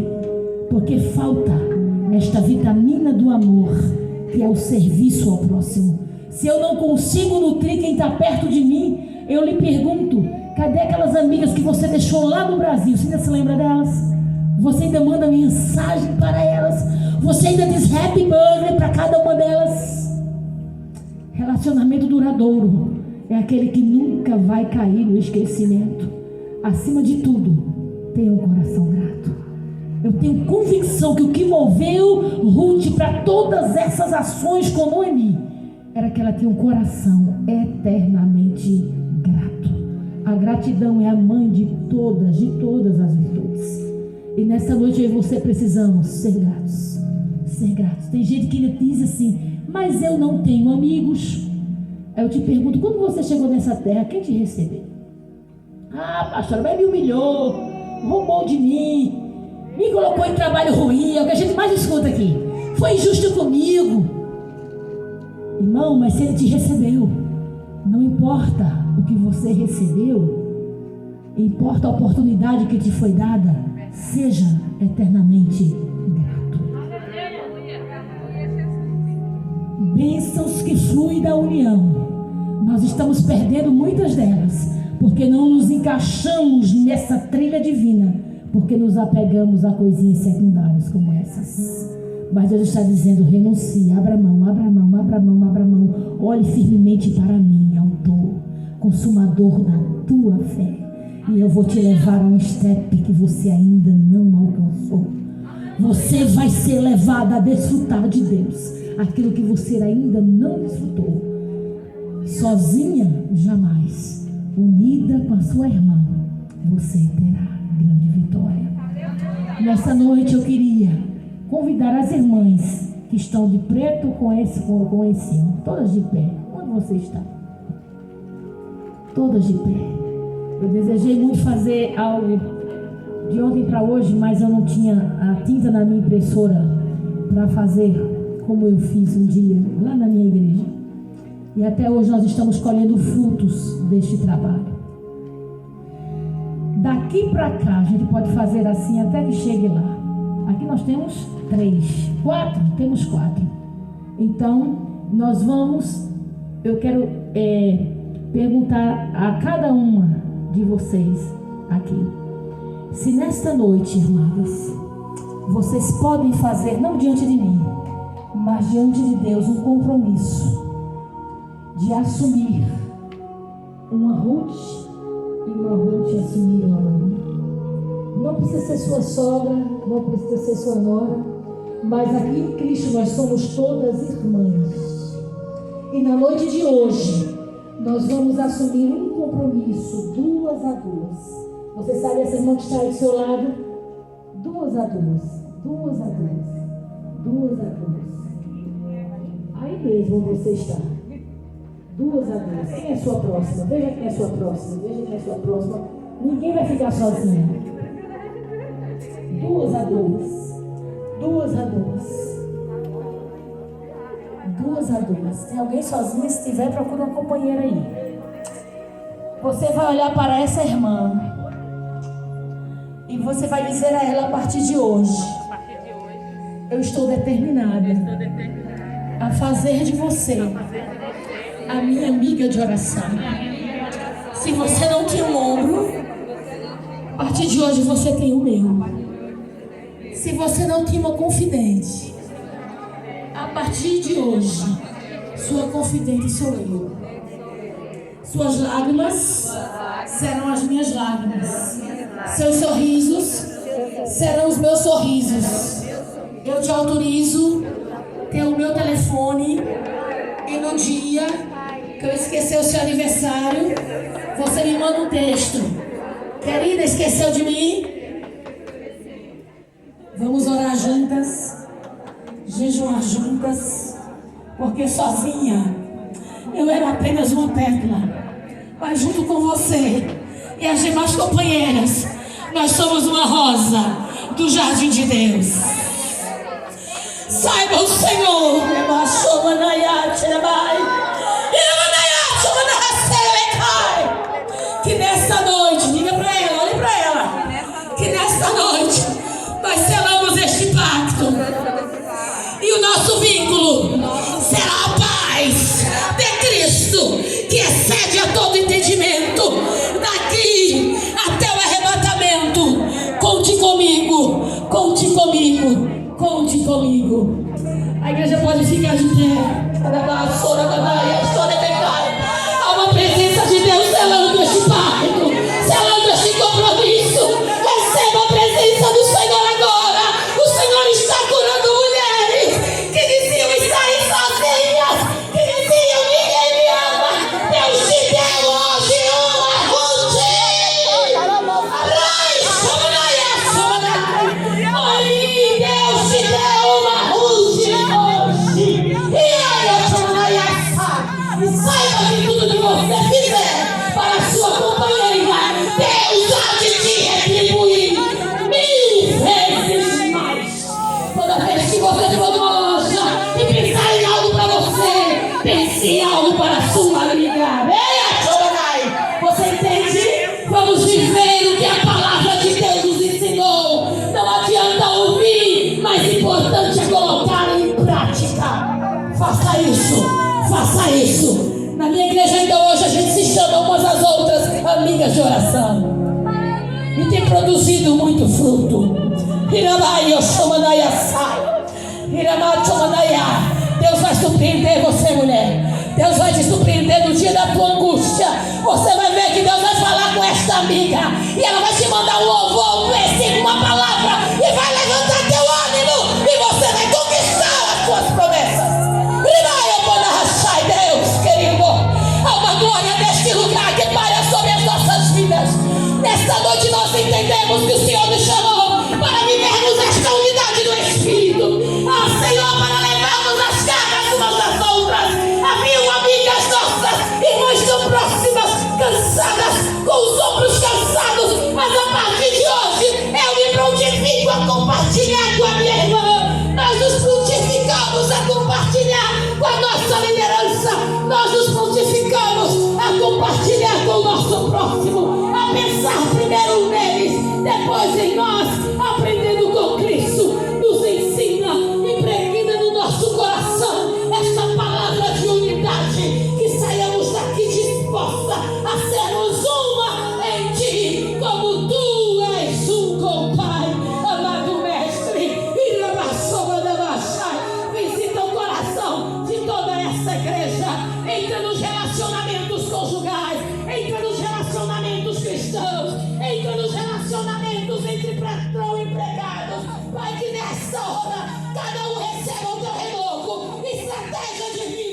Porque falta esta vitamina do amor, que é o serviço ao próximo. Se eu não consigo nutrir quem está perto de mim, eu lhe pergunto, cadê aquelas amigas que você deixou lá no Brasil? Você ainda se lembra delas? Você ainda manda mensagem para elas? Você ainda diz happy birthday para cada uma delas? Relacionamento duradouro é aquele que nunca vai cair no esquecimento. Acima de tudo, tenha um coração grato. Eu tenho convicção que o que moveu Ruth para todas essas ações com Noemi era que ela tinha um coração eternamente grato. A gratidão é a mãe de todas as virtudes. E nessa noite eu e você precisamos ser gratos. Ser gratos. Tem gente que diz assim, mas eu não tenho amigos. Aí eu te pergunto, quando você chegou nessa terra, quem te recebeu? Ah, pastor, mas me humilhou, roubou de mim, me colocou em trabalho ruim, é o que a gente mais escuta aqui. Foi injusto comigo. Irmão, mas se ele te recebeu, não importa o que você recebeu, importa a oportunidade que te foi dada. Seja eternamente grato. Bênçãos que fluem da união. Nós estamos perdendo muitas delas, porque não nos encaixamos nessa trilha divina, porque nos apegamos a coisinhas secundárias como essas. Mas Deus está dizendo, renuncie, abra mão, abra mão, abra mão, abra mão. Olhe firmemente para mim, autor, consumador da tua fé. E eu vou te levar a um step que você ainda não alcançou. Você vai ser levado a desfrutar de Deus, aquilo que você ainda não desfrutou. Sozinha, jamais. Unida com a sua irmã, você terá grande vitória. Nessa noite eu queria convidar as irmãs que estão de preto com esse, todas de pé. Onde você está? Todas de pé. Eu desejei muito fazer algo de ontem para hoje, mas eu não tinha a tinta na minha impressora para fazer como eu fiz um dia lá na minha igreja. E até hoje nós estamos colhendo frutos deste trabalho. Daqui para cá a gente pode fazer assim até que chegue lá. Aqui nós temos 4. Temos 4. Então nós vamos, eu quero perguntar a cada uma de vocês aqui, se nesta noite, irmãs, vocês podem fazer, não diante de mim, mas diante de Deus, um compromisso de assumir uma Ruth e uma Ruth assumir uma mãe. Não precisa ser sua sogra, não precisa ser sua nora, mas aqui em Cristo nós somos todas irmãs. E na noite de hoje nós vamos assumir um compromisso, 2 a 2. Você sabe essa irmã que está aí do seu lado? 2 a 2. 2 a 2. 2 a 2. Aí mesmo você está. 2 a 2. Quem é sua próxima? Veja quem é sua próxima. Veja quem é sua próxima. Ninguém vai ficar sozinho. 2 a 2. 2 a 2. 2 a 2. Tem alguém sozinho? Se tiver, procura uma companheira aí. Você vai olhar para essa irmã e você vai dizer a ela a partir de hoje: eu estou determinada a fazer de você a minha amiga de oração. Se você não tinha um ombro, a partir de hoje você tem o meu. Se você não tinha uma confidente, partir de hoje, sua confidente sou eu. Suas lágrimas serão as minhas lágrimas. Seus sorrisos serão os meus sorrisos. Eu te autorizo ter o meu telefone e no dia que eu esquecer o seu aniversário, você me manda um texto. Querida, esqueceu de mim? Vamos orar juntas, jejuar juntas, porque sozinha eu era apenas uma pétala. Mas junto com você e as demais companheiras, nós somos uma rosa do jardim de Deus. Saiba o Senhor que nessa noite, diga para ela, olhe para ela, que nessa noite nós selamos este pacto e o nosso vínculo será a paz de Cristo, que excede a todo entendimento, daqui até o arrebatamento. Conte comigo, conte comigo, conte comigo. A igreja pode ficar de pé. Há uma presença de Deus selando este pacto, selando este compromisso. Receba a presença do Senhor agora. O Senhor está curando mulheres que diziam estarem sozinhas, que diziam ninguém me ama. Deus te deu hoje uma Ruth. Deus te deu uma Ruth hoje. Saiba que tudo que você fizer para a sua companheira, Deus há de te retribuir 1000 vezes mais. Toda vez que você for numa loja e pensar em algo para você, pense em algo para a sua amiga. Você entende? Vamos viver o que a palavra de Deus nos ensinou. Não adianta ouvir, mas o importante é colocar em prática. Faça isso, faça isso. Na minha igreja ainda hoje a gente se chama umas às outras amigas de oração. E tem produzido muito fruto. Deus vai surpreender você, mulher. Deus vai te surpreender no dia da tua angústia. Você vai ver que Deus vai falar com esta amiga e ela vai te mandar um louvor, um versículo, uma palavra, e vai levantar teu ânimo e você vai conquistar as suas promessas. Deus querido, há uma glória neste lugar que paira sobre as nossas vidas. Nesta noite nós entendemos que o Senhor nos chamou para vivermos esta unidade do Espírito. Senhor, para levarmos as cargas umas das outras. Havia amigas nossas, irmãs tão próximas, cansadas, com os ombros cansados, mas a partir de hoje eu me prontifico a compartilhar com a minha irmã. Nós nos prontificamos a compartilhar com a nossa liderança. Nós nos prontificamos a compartilhar com o nosso próximo, a pensar primeiro neles, depois em nós, aprendendo com Cristo. Nos ensina, impregna no nosso coração esta palavra de unidade, que saiamos daqui disposta a sermos uma em Ti, como Tu és um com o Pai. Amado Mestre, visita o coração de toda essa igreja. Entra nos relacionamentos conjugais, entra nos relacionamentos cristãos, entra nos relacionamentos entre patrão e empregados. Pai, que nesta hora cada um receba o teu renovo, estratégia de vida.